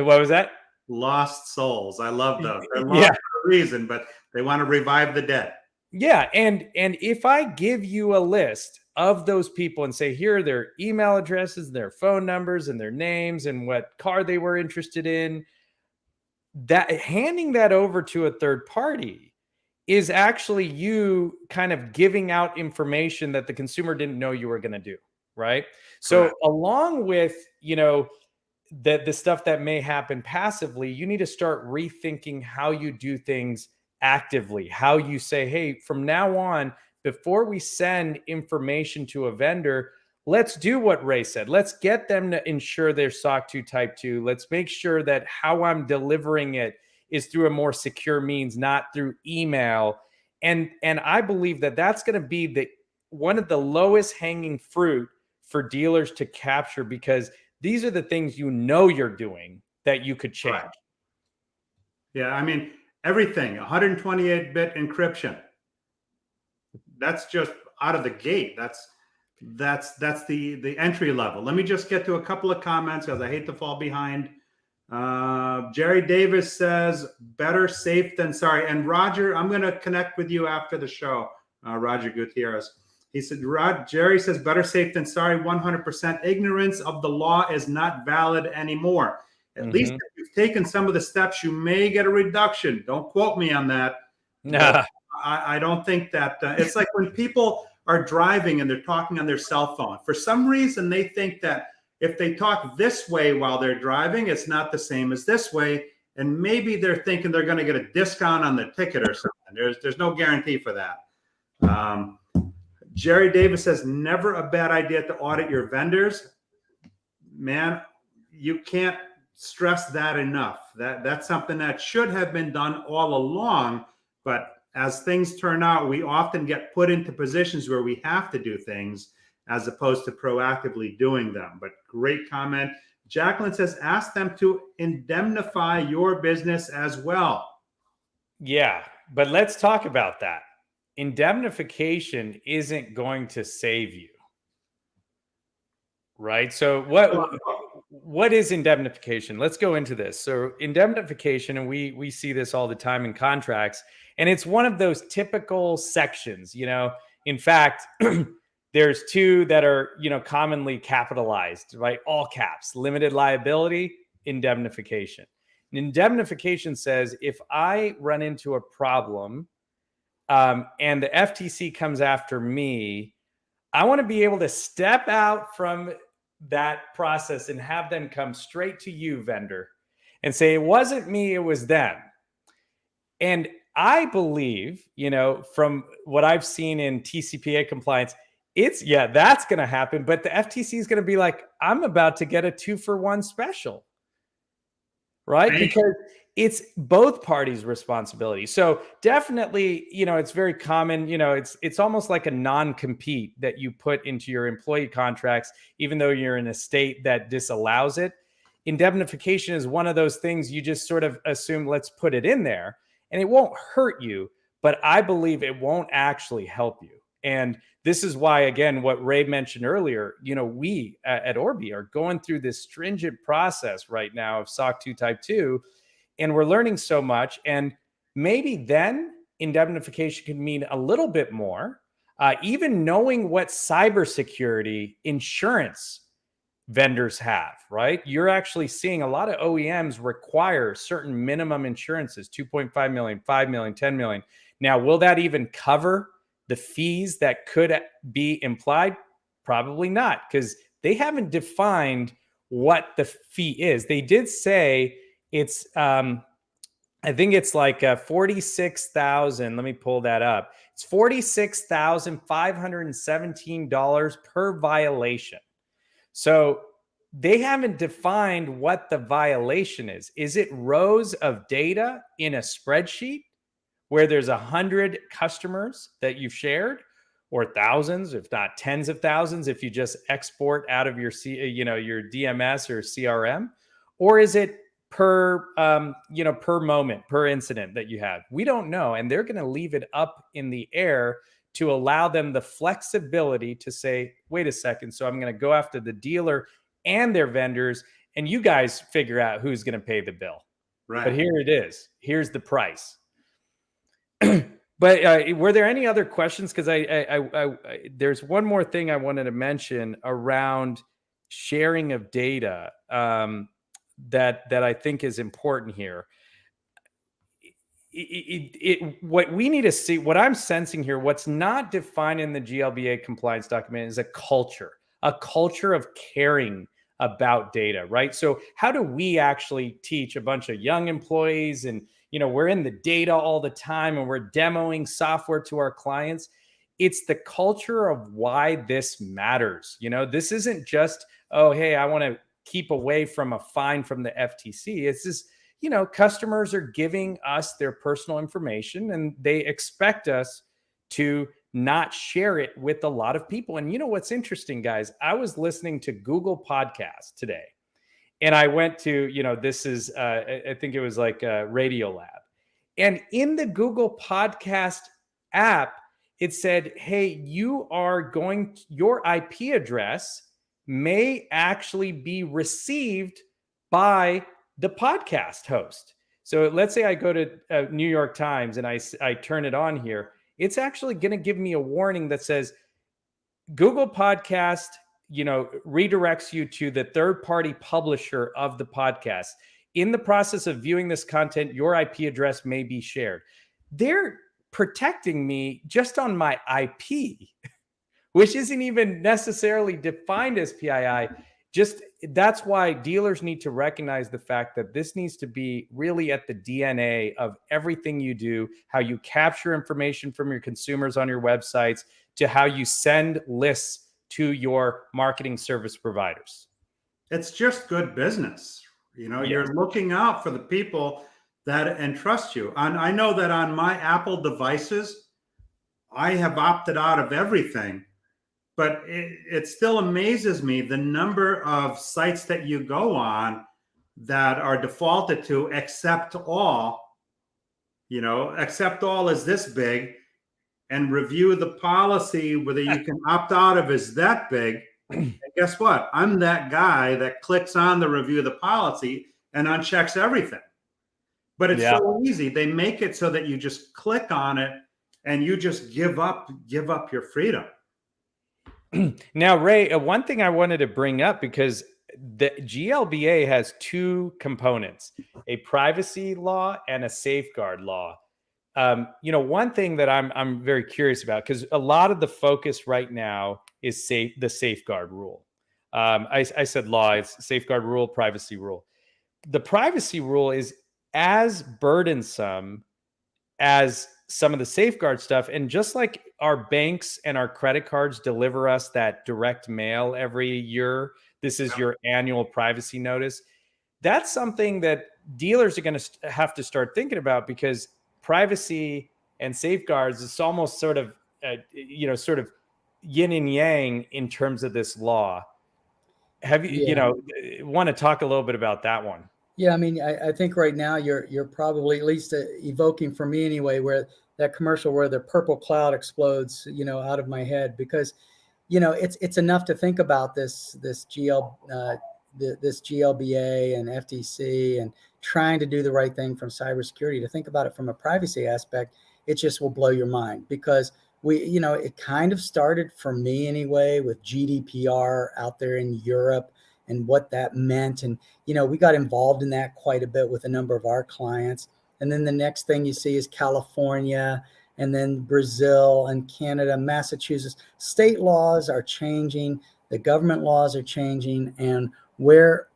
[SPEAKER 2] what was that?
[SPEAKER 1] Lost souls. I love those. They're lost for a reason, but they want to revive the dead.
[SPEAKER 2] Yeah. And if I give you a list of those people and say, here are their email addresses, their phone numbers, and their names, and what car they were interested in, that handing that over to a third party is actually you kind of giving out information that the consumer didn't know you were going to do, right? So along with, the stuff that may happen passively, you need to start rethinking how you do things actively, how you say, hey, from now on, before we send information to a vendor, let's do what Ray said. Let's get them to ensure their SOC 2 Type 2. Let's make sure that how I'm delivering it is through a more secure means, not through email. And I believe that that's going to be one of the lowest hanging fruit for dealers to capture, because these are the things you're doing that you could change.
[SPEAKER 1] Right. Yeah, I mean, everything, 128-bit encryption. That's just out of the gate. That's the entry level. Let me just get to a couple of comments because I hate to fall behind. Jerry Davis says, better safe than sorry. And Roger, I'm going to connect with you after the show. Roger Gutierrez. He said, Jerry says, better safe than sorry. 100% ignorance of the law is not valid anymore. At least if you've taken some of the steps, you may get a reduction. Don't quote me on that.
[SPEAKER 2] Nah.
[SPEAKER 1] I don't think that it's like when people are driving and they're talking on their cell phone. For some reason, they think that if they talk this way while they're driving, it's not the same as this way. And maybe they're thinking they're going to get a discount on the ticket or something. There's no guarantee for that. Jerry Davis says, never a bad idea to audit your vendors. Man, you can't stress that enough. That's something that should have been done all along. But as things turn out, we often get put into positions where we have to do things as opposed to proactively doing them. But great comment. Jacqueline says, ask them to indemnify your business as well.
[SPEAKER 2] Yeah, but let's talk about that. Indemnification isn't going to save you, right? So what is indemnification? Let's go into this. So indemnification, and we see this all the time in contracts, and it's one of those typical sections. In fact, there's two that are commonly capitalized, right? All caps: limited liability, indemnification. And indemnification says if I run into a problem and the FTC comes after me, I want to be able to step out from that process and have them come straight to you, vendor, and say, it wasn't me, it was them. And I believe, from what I've seen in TCPA compliance, that's going to happen. But the FTC is going to be like, I'm about to get a 2-for-1 special, right? Because it's both parties' responsibility. So definitely, it's very common, it's almost like a non-compete that you put into your employee contracts, even though you're in a state that disallows it. Indemnification is one of those things you just sort of assume, let's put it in there, and it won't hurt you, but I believe it won't actually help you. And this is why, again, what Ray mentioned earlier, we at Orbee are going through this stringent process right now of SOC 2 Type 2, and we're learning so much. And maybe then indemnification can mean a little bit more, even knowing what cybersecurity insurance vendors have, right? You're actually seeing a lot of OEMs require certain minimum insurances, 2.5 million, 5 million, 10 million. Now, will that even cover the fees that could be implied? Probably not, because they haven't defined what the fee is. They did say it's, I think it's like 46,000. Let me pull that up. It's $46,517 per violation. So they haven't defined what the violation is. Is it rows of data in a spreadsheet where there's 100 customers that you've shared, or thousands, if not tens of thousands, if you just export out of your your DMS or CRM? Or is it per moment, per incident that you have? We don't know, and they're going to leave it up in the air to allow them the flexibility to say, wait a second, so I'm going to go after the dealer and their vendors, and you guys figure out who's going to pay the bill.
[SPEAKER 1] Right.
[SPEAKER 2] But here it is. Here's the price. But were there any other questions? Because I there's one more thing I wanted to mention around sharing of data that I think is important here. What we need to see, what I'm sensing here, what's not defined in the GLBA compliance document is a culture of caring about data, right? So how do we actually teach a bunch of young employees, and we're in the data all the time and we're demoing software to our clients? It's the culture of why this matters. This isn't just, oh, hey, I want to keep away from a fine from the FTC. It's just, customers are giving us their personal information and they expect us to not share it with a lot of people. And what's interesting, guys, I was listening to Google Podcast today, and I went to, this is, I think it was like Radiolab. And in the Google Podcast app, it said, hey, your IP address may actually be received by the podcast host. So let's say I go to New York Times and I turn it on here. It's actually going to give me a warning that says Google Podcast, redirects you to the third-party publisher of the podcast. In the process of viewing this content, your IP address may be shared. They're protecting me just on my IP, which isn't even necessarily defined as PII. Just that's why dealers need to recognize the fact that this needs to be really at the DNA of everything you do, how you capture information from your consumers on your websites, to how you send lists to your marketing service providers.
[SPEAKER 1] It's just good business. You're looking out for the people that entrust you. And I know that on my Apple devices, I have opted out of everything. But it still amazes me the number of sites that you go on that are defaulted to accept all. Accept all is this big, and review the policy whether you can opt out of is that big. And guess what? I'm that guy that clicks on the review the policy and unchecks everything. But it's so easy. They make it so that you just click on it and you just give up your freedom.
[SPEAKER 2] Now, Ray, one thing I wanted to bring up, because the GLBA has two components, a privacy law and a safeguard law. One thing that I'm very curious about, because a lot of the focus right now is the safeguard rule. I said law, it's safeguard rule, privacy rule. The privacy rule is as burdensome as some of the safeguard stuff. And just like our banks and our credit cards deliver us that direct mail every year, this is your annual privacy notice. That's something that dealers are going to have to start thinking about, because privacy and safeguards is almost sort of, sort of yin and yang in terms of this law. Have you, want to talk a little bit about that one?
[SPEAKER 3] Yeah, I mean, I think right now you're probably at least evoking for me anyway, where that commercial where the purple cloud explodes, out of my head, because, it's enough to think about this GLBA and FTC and trying to do the right thing from cybersecurity. To think about it from a privacy aspect, it just will blow your mind, because it kind of started for me anyway with GDPR out there in Europe and what that meant. And, we got involved in that quite a bit with a number of our clients. And then the next thing you see is California, and then Brazil and Canada, Massachusetts. State laws are changing. The government laws are changing. And where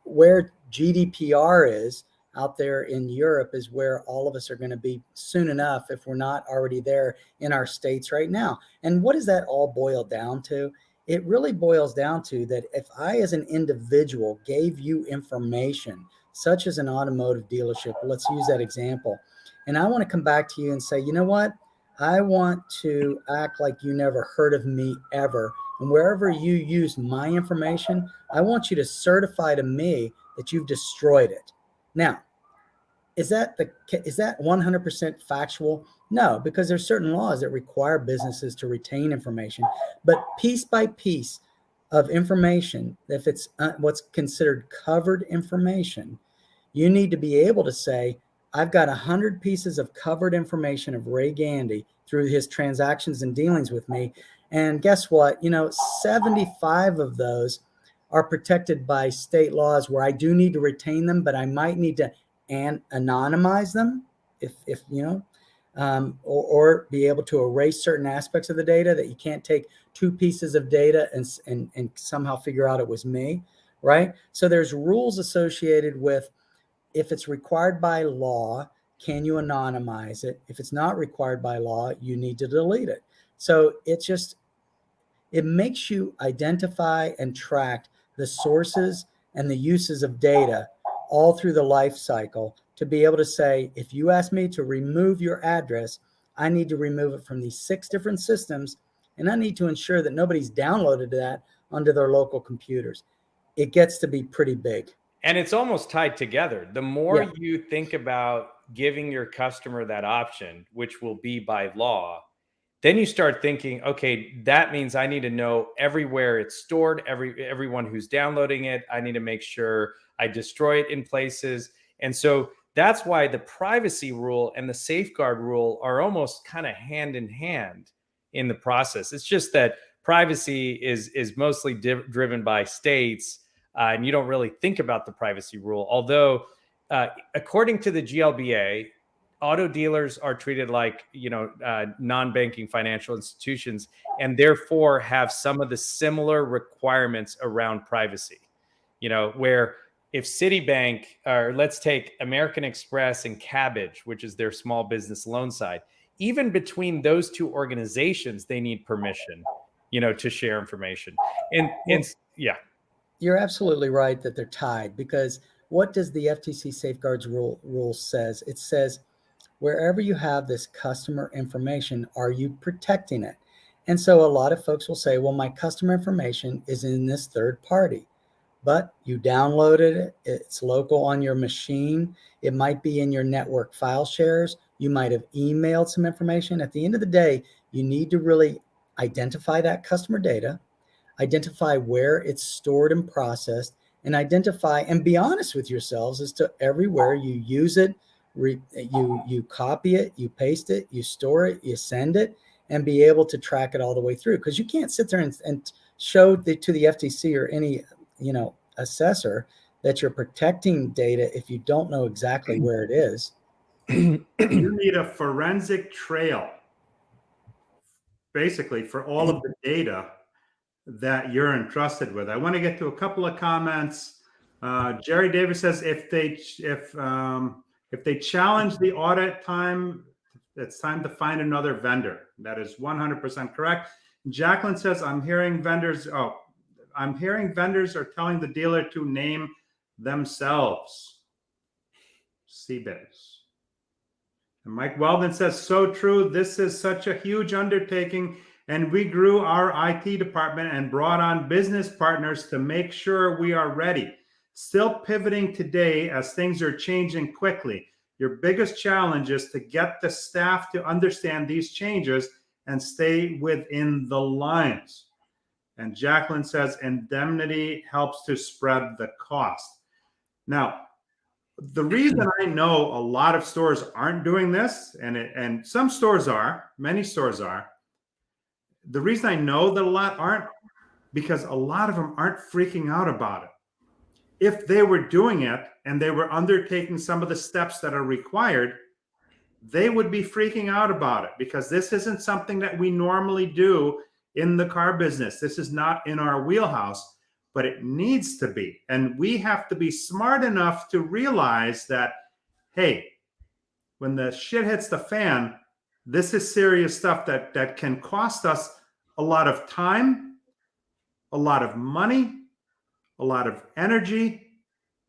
[SPEAKER 3] GDPR is out there in Europe is where all of us are going to be soon enough, if we're not already there in our states right now. And what does that all boil down to? It really boils down to that if I, as an individual, gave you information, such as an automotive dealership, let's use that example, and I want to come back to you and say, you know what? I want to act like you never heard of me ever. And wherever you use my information, I want you to certify to me that you've destroyed it. Now, is that 100% factual? No, because there's certain laws that require businesses to retain information, but piece by piece of information, if it's what's considered covered information, you need to be able to say, I've got 100 pieces of covered information of Ray Gandy through his transactions and dealings with me. And guess what? 75 of those are protected by state laws where I do need to retain them, but I might need to anonymize them or be able to erase certain aspects of the data, that you can't take two pieces of data and somehow figure out it was me, right? So there's rules associated with, if it's required by law, can you anonymize it? If it's not required by law, you need to delete it. So it makes you identify and track the sources and the uses of data all through the life cycle, to be able to say, if you ask me to remove your address, I need to remove it from these 6 different systems, and I need to ensure that nobody's downloaded that onto their local computers. It gets to be pretty big.
[SPEAKER 2] And it's almost tied together. The more you think about giving your customer that option, which will be by law, then you start thinking, okay, that means I need to know everywhere it's stored, everyone who's downloading it. I need to make sure I destroy it in places. And so that's why the privacy rule and the safeguard rule are almost kind of hand in hand in the process. It's just that privacy is mostly driven by states, and you don't really think about the privacy rule. Although, according to the GLBA, auto dealers are treated like, non-banking financial institutions, and therefore have some of the similar requirements around privacy. Where if Citibank, or let's take American Express and Cabbage, which is their small business loan side, even between those two organizations, they need permission, to share information. And yeah.
[SPEAKER 3] You're absolutely right that they're tied, because what does the FTC safeguards rule says? It says, wherever you have this customer information, are you protecting it? And so a lot of folks will say, well, my customer information is in this third party, but you downloaded it. It's local on your machine. It might be in your network file shares. You might have emailed some information. At the end of the day, you need to really identify that customer data, identify where it's stored and processed, and identify and be honest with yourselves as to everywhere you use it, you copy it, you paste it, you store it, you send it, and be able to track it all the way through. Because you can't sit there and show to the FTC or any assessor that you're protecting data if you don't know exactly where it is.
[SPEAKER 1] You need a forensic trail, basically, for all of the data that you're entrusted with. I want to get to a couple of comments. Jerry Davis says, if they challenge the audit time It's time to find another vendor. That is 100% correct. Jacqueline says, I'm hearing vendors are telling the dealer to name themselves. CBIZ. And Mike Weldon says, so true. This is such a huge undertaking, and we grew our IT department and brought on business partners to make sure we are ready. Still pivoting today as things are changing quickly. Your biggest challenge is to get the staff to understand these changes and stay within the lines. And Jacqueline says, indemnity helps to spread the cost. Now, the reason I know a lot of stores aren't doing this, and some stores are, many stores are, the reason I know that a lot aren't, because a lot of them aren't freaking out about it. If they were doing it and they were undertaking some of the steps that are required, they would be freaking out about it, because this isn't something that we normally do in the car business. This is not in our wheelhouse, but it needs to be. And we have to be smart enough to realize that, hey, when the shit hits the fan, this is serious stuff that can cost us a lot of time, a lot of money, a lot of energy,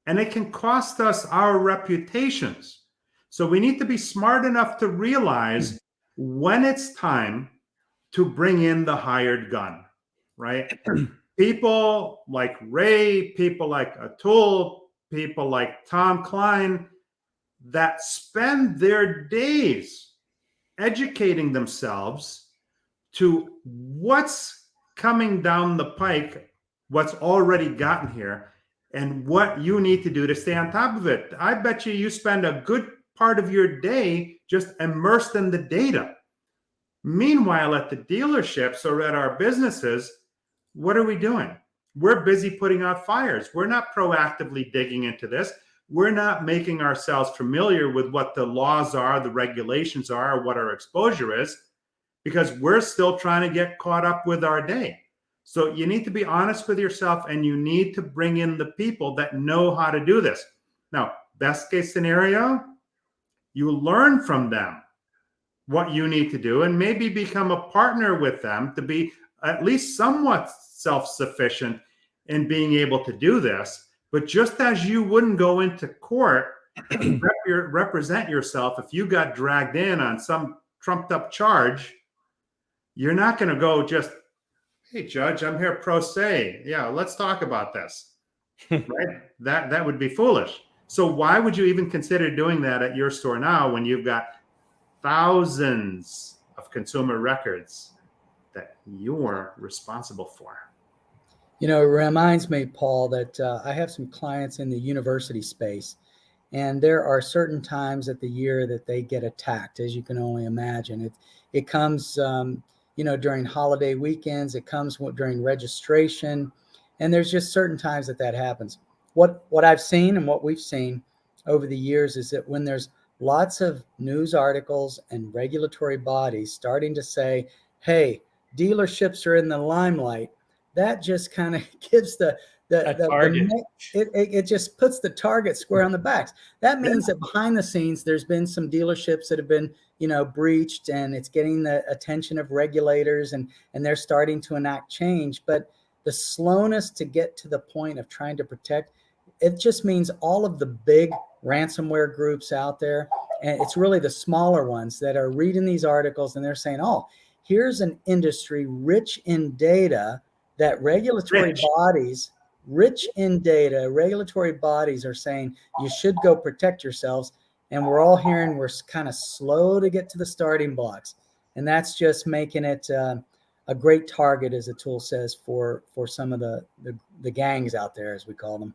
[SPEAKER 1] and it can cost us our reputations. So we need to be smart enough to realize when it's time to bring in the hired gun, right? People like Ray, people like Atul, people like Tom Kline that spend their days educating themselves to what's coming down the pike, what's already gotten here, and what you need to do to stay on top of it. I bet you spend a good part of your day just immersed in the data. Meanwhile, at the dealerships or at our businesses, what are we doing? We're busy putting out fires. We're not proactively digging into this. We're not making ourselves familiar with what the laws are, the regulations are, what our exposure is, because we're still trying to get caught up with our day. So you need to be honest with yourself, and you need to bring in the people that know how to do this. Now, best case scenario, you learn from them what you need to do and maybe become a partner with them to be at least somewhat self-sufficient in being able to do this. But just as you wouldn't go into court and represent yourself if you got dragged in on some trumped up charge, you're not going to go just, hey, judge, I'm here pro se. Yeah, let's talk about this. Right? That would be foolish. So why would you even consider doing that at your store now when you've got thousands of consumer records that you're responsible for?
[SPEAKER 3] You know, it reminds me, Paul, that I have some clients in the university space, and there are certain times at the year that they get attacked, as you can only imagine. It comes, during holiday weekends. It comes during registration, and there's just certain times that happens. What I've seen and what we've seen over the years is that when there's lots of news articles and regulatory bodies starting to say, hey, dealerships are in the limelight, that just kind of gives the target. It just puts the target square on the backs. That means that behind the scenes, there's been some dealerships that have been, breached, and it's getting the attention of regulators, and they're starting to enact change. But the slowness to get to the point of trying to protect, it just means all of the big ransomware groups out there, and it's really the smaller ones that are reading these articles, and they're saying, oh, here's an industry rich in data that regulatory bodies are saying you should go protect yourselves. And we're all hearing we're kind of slow to get to the starting blocks. And that's just making it a great target, as Atul says, for some of the gangs out there, as we call them.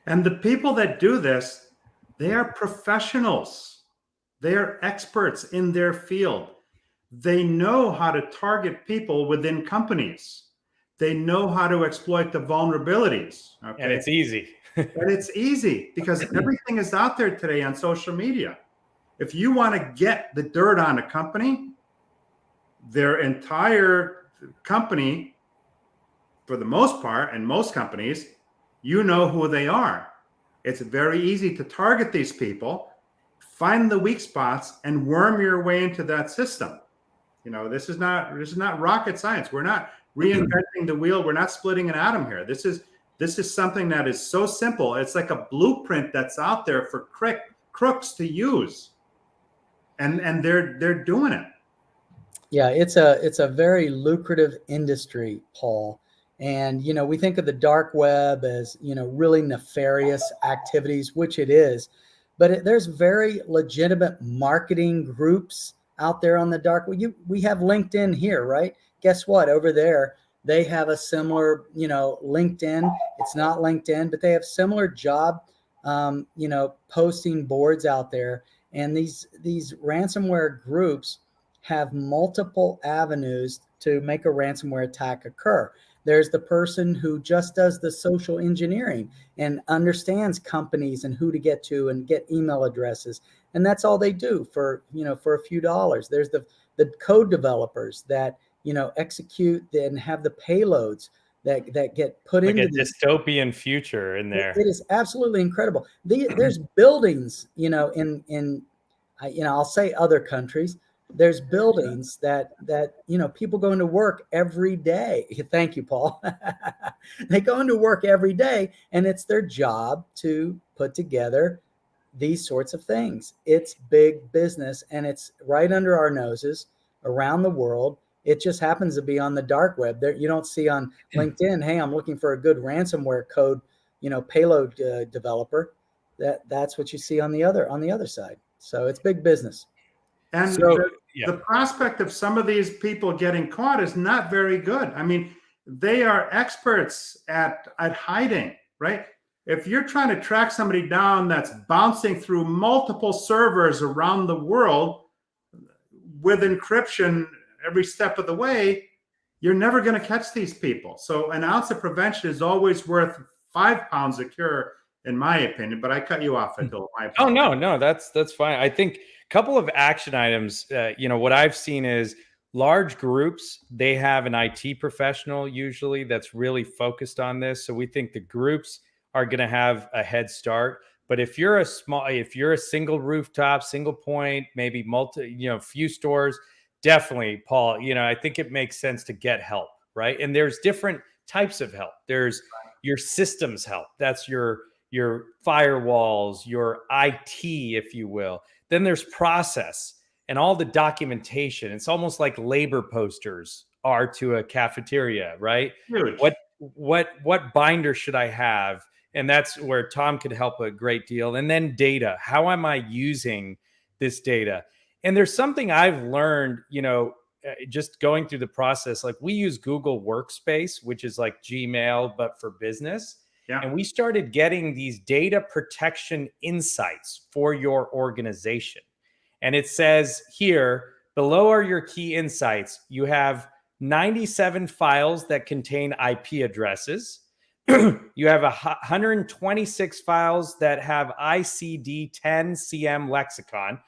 [SPEAKER 1] And the people that do this, they are professionals. They are experts in their field. They know how to target people within companies. They know how to exploit the vulnerabilities. Okay?
[SPEAKER 2] And it's easy.
[SPEAKER 1] And it's easy because everything is out there today on social media. If you want to get the dirt on a company, their entire company, for the most part, and most companies, you know who they are. It's very easy to target these people find the weak spots and worm your way into that system. This is not rocket science. We're not reinventing the wheel. We're not splitting an atom here. This is something that is so simple. It's like a blueprint that's out there for crooks to use, and they're doing it.
[SPEAKER 3] Yeah, it's a very lucrative industry, Paul. And we think of the dark web as really nefarious activities, which it is, but there's very legitimate marketing groups out there on the dark web. We have LinkedIn here, right? Guess what? Over there, they have a similar, LinkedIn. It's not LinkedIn, but they have similar job, posting boards out there. And these ransomware groups have multiple avenues to make a ransomware attack occur. There's the person who just does the social engineering and understands companies and who to get to and get email addresses. And that's all they do for a few dollars. There's the code developers that, execute and have the payloads that get put
[SPEAKER 2] like
[SPEAKER 3] into
[SPEAKER 2] a dystopian future in there.
[SPEAKER 3] It is absolutely incredible. There's buildings, I'll say other countries. There's buildings that people go into work every day. Thank you, Paul. They go into work every day, and it's their job to put together these sorts of things. It's big business, and it's right under our noses around the world. It just happens to be on the dark web. There, you don't see on LinkedIn, hey, I'm looking for a good ransomware code, payload developer. That's what you see on the other side. So it's big business.
[SPEAKER 1] And the prospect of some of these people getting caught is not very good. I mean, they are experts at hiding, right? If you're trying to track somebody down that's bouncing through multiple servers around the world with encryption every step of the way, you're never going to catch these people. So an ounce of prevention is always worth 5 pounds of cure, in my opinion. But I cut you off, Atul.
[SPEAKER 2] Oh, no, that's fine. I think a couple of action items, what I've seen is large groups, they have an IT professional usually that's really focused on this. So we think the groups are going to have a head start. But if you're a single rooftop, single point, maybe few stores, definitely, Paul, I think it makes sense to get help, right? And there's different types of help. There's your systems help. That's your firewalls, your IT, if you will. Then there's process and all the documentation. It's almost like labor posters are to a cafeteria, right?
[SPEAKER 1] Huge.
[SPEAKER 2] What binder should I have? And that's where Tom could help a great deal. And then data. How am I using this data? And there's something I've learned, just going through the process. Like we use Google Workspace, which is like Gmail, but for business. Yeah. And we started getting these data protection insights for your organization. And it says here, below are your key insights. You have 97 files that contain IP addresses. You have 126 files that have ICD-10 CM lexicon.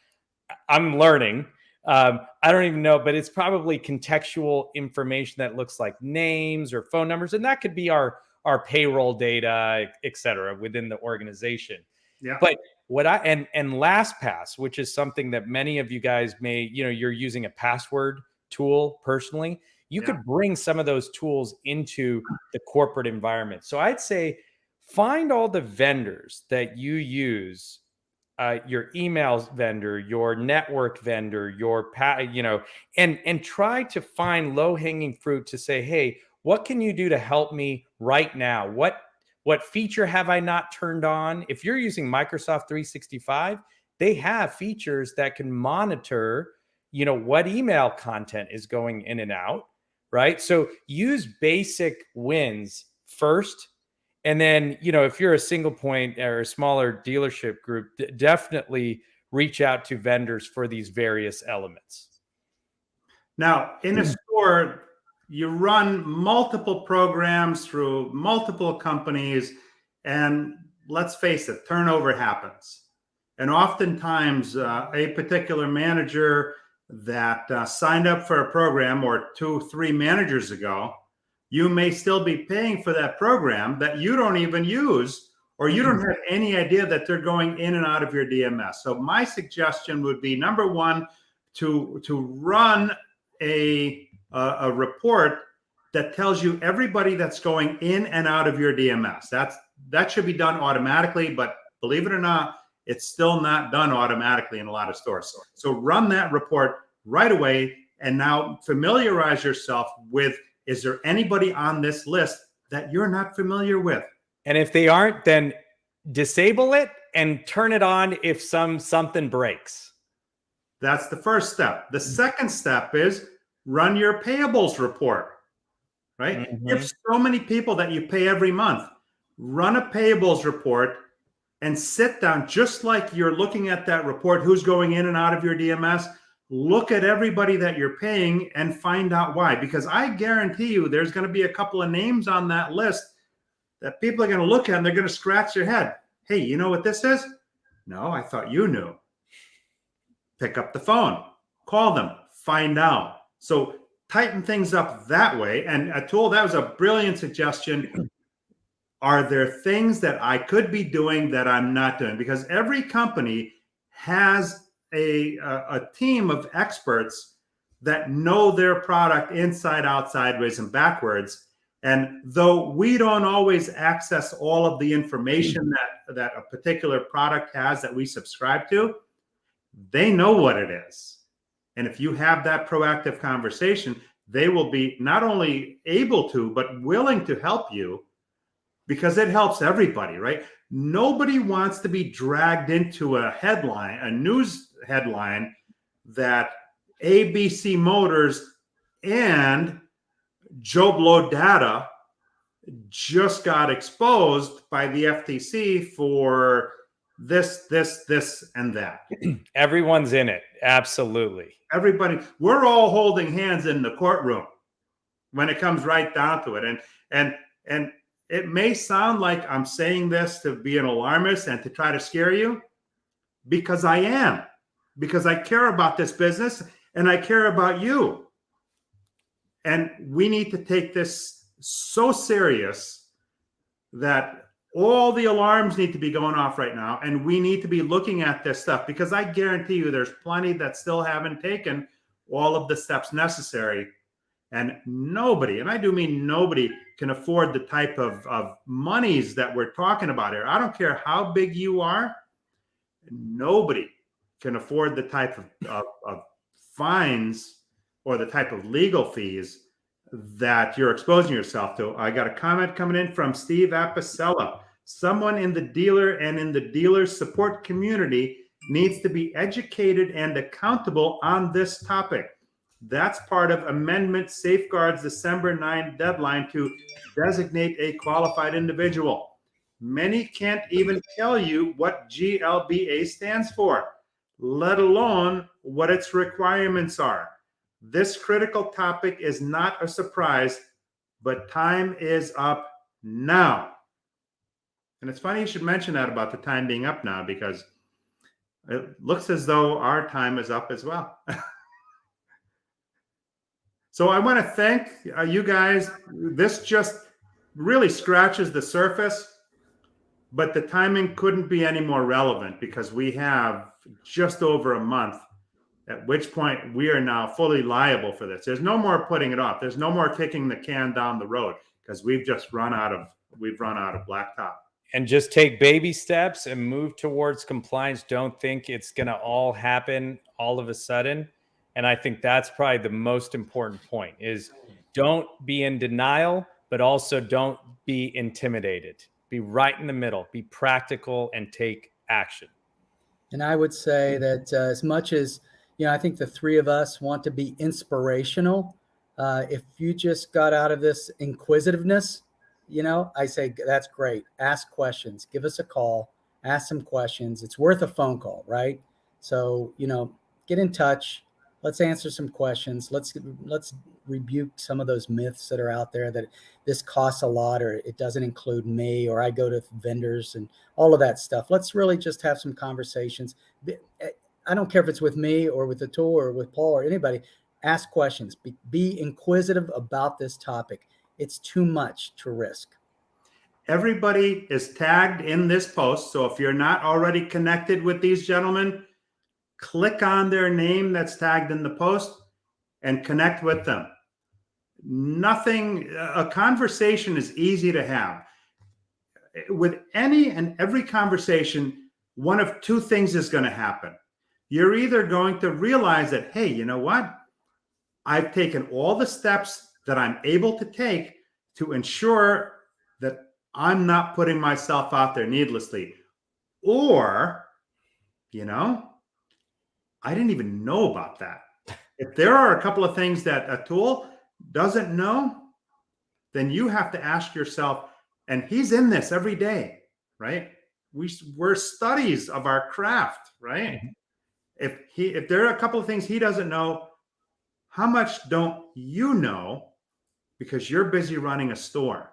[SPEAKER 2] I'm learning. I don't even know, but it's probably contextual information that looks like names or phone numbers. And that could be our payroll data, et cetera, within the organization. Yeah. But and LastPass, which is something that many of you guys may, you're using a password tool personally. You could bring some of those tools into the corporate environment. So I'd say find all the vendors that you use, your email vendor, your network vendor, and try to find low-hanging fruit to say, hey, what can you do to help me right now? What feature have I not turned on? If you're using Microsoft 365, they have features that can monitor, what email content is going in and out, right? So use basic wins first. And then, if you're a single point or a smaller dealership group, definitely reach out to vendors for these various elements.
[SPEAKER 1] Now, in a store, you run multiple programs through multiple companies, and let's face it, turnover happens. And oftentimes, a particular manager that signed up for a program or 2-3 managers ago, you may still be paying for that program that you don't even use, or you don't have any idea that they're going in and out of your DMS. So my suggestion would be, number one, to run a report that tells you everybody that's going in and out of your DMS. That should be done automatically, but believe it or not, it's still not done automatically in a lot of stores. So run that report right away, and now familiarize yourself with, is there anybody on this list that you're not familiar with?
[SPEAKER 2] And if they aren't, then disable it and turn it on if something breaks.
[SPEAKER 1] That's the first step. The second step is run your payables report, right?
[SPEAKER 2] Mm-hmm.
[SPEAKER 1] You have so many people that you pay every month. Run a payables report and sit down, just like you're looking at that report, who's going in and out of your DMS. Look at everybody that you're paying and find out why. Because I guarantee you there's going to be a couple of names on that list that people are going to look at and they're going to scratch their head. Hey, you know what this is? No, I thought you knew. Pick up the phone, call them, find out. So tighten things up that way. And Atul, that was a brilliant suggestion. Are there things that I could be doing that I'm not doing? Because every company has a team of experts that know their product inside out, sideways, and backwards. And though we don't always access all of the information that a particular product has that we subscribe to, they know what it is. And if you have that proactive conversation, they will be not only able to, but willing to help you, because it helps everybody, right? Nobody wants to be dragged into a headline, a news headline, that ABC Motors and Joe Blow Data just got exposed by the FTC for this, and that.
[SPEAKER 2] Everyone's in it. Absolutely.
[SPEAKER 1] Everybody, we're all holding hands in the courtroom when it comes right down to it. And it may sound like I'm saying this to be an alarmist and to try to scare you, because I am, because I care about this business and I care about you. And we need to take this so serious that all the alarms need to be going off right now. And we need to be looking at this stuff, because I guarantee you there's plenty that still haven't taken all of the steps necessary. And nobody, and I do mean nobody, can afford the type of monies that we're talking about here. I don't care how big you are. Nobody can afford the type of fines or the type of legal fees that you're exposing yourself to. I got a comment coming in from Steve Apicella. Someone in the dealer and in the dealer support community needs to be educated and accountable on this topic. That's part of Amendment Safeguards December 9 deadline to designate a qualified individual. Many can't even tell you what GLBA stands for, let alone what its requirements are. This critical topic is not a surprise, but time is up now. And it's funny you should mention that about the time being up now, because it looks as though our time is up as well. So I want to thank you guys. This just really scratches the surface, but the timing couldn't be any more relevant, because we have just over a month, at which point we are now fully liable for this. There's no more putting it off. There's no more kicking the can down the road, because we've run out of blacktop.
[SPEAKER 2] And just take baby steps and move towards compliance. Don't think it's going to all happen all of a sudden. And I think that's probably the most important point, is don't be in denial, but also don't be intimidated. Be right in the middle, be practical, and take action.
[SPEAKER 3] And I would say that as much as, I think the three of us want to be inspirational. If you just got out of this inquisitiveness, I say that's great. Ask questions, give us a call, ask some questions. It's worth a phone call, right? So, get in touch. Let's answer some questions. Let's rebuke some of those myths that are out there that this costs a lot, or it doesn't include me, or I go to vendors and all of that stuff. Let's really just have some conversations. I don't care if it's with me or with Atul or with Paul or anybody. Ask questions. Be inquisitive about this topic. It's too much to risk.
[SPEAKER 1] Everybody is tagged in this post. So if you're not already connected with these gentlemen, click on their name that's tagged in the post and connect with them. A conversation is easy to have. With any and every conversation, one of two things is going to happen. You're either going to realize that, hey, you know what? I've taken all the steps that I'm able to take to ensure that I'm not putting myself out there needlessly. Or, I didn't even know about that. If there are a couple of things that Atul doesn't know, then you have to ask yourself, and he's in this every day, right? We're studies of our craft, right? Mm-hmm. If there are a couple of things he doesn't know, how much don't you know because you're busy running a store?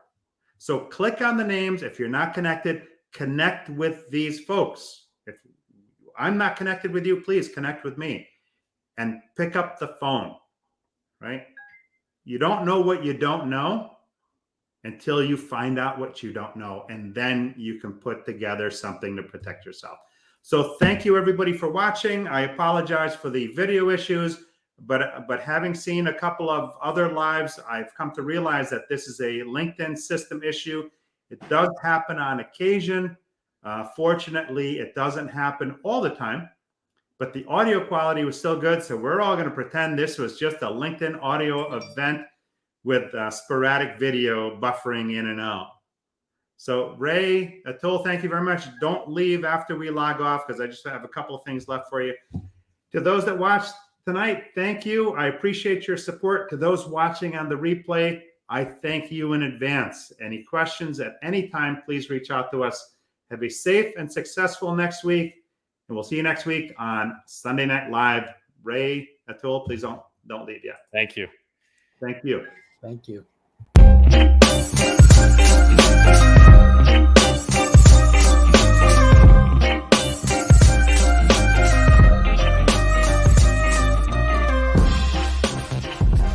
[SPEAKER 1] So click on the names. If you're not connected, connect with these folks. If I'm not connected with you, please connect with me and pick up the phone, right? You don't know what you don't know until you find out what you don't know, and then you can put together something to protect yourself. So thank you everybody for watching. I apologize for the video issues, but having seen a couple of other lives, I've come to realize that this is a LinkedIn system issue. It does happen on occasion. Fortunately, it doesn't happen all the time, but the audio quality was still good. So we're all going to pretend this was just a LinkedIn audio event with sporadic video buffering in and out. So Ray, Atul, thank you very much. Don't leave after we log off because I just have a couple of things left for you. To those that watched tonight, thank you. I appreciate your support. To those watching on the replay, I thank you in advance. Any questions at any time, please reach out to us. Have a safe and successful next week. And we'll see you next week on Sunday Night Live. Ray, Atul, please don't leave yet.
[SPEAKER 2] Thank you.
[SPEAKER 1] Thank you.
[SPEAKER 3] Thank you.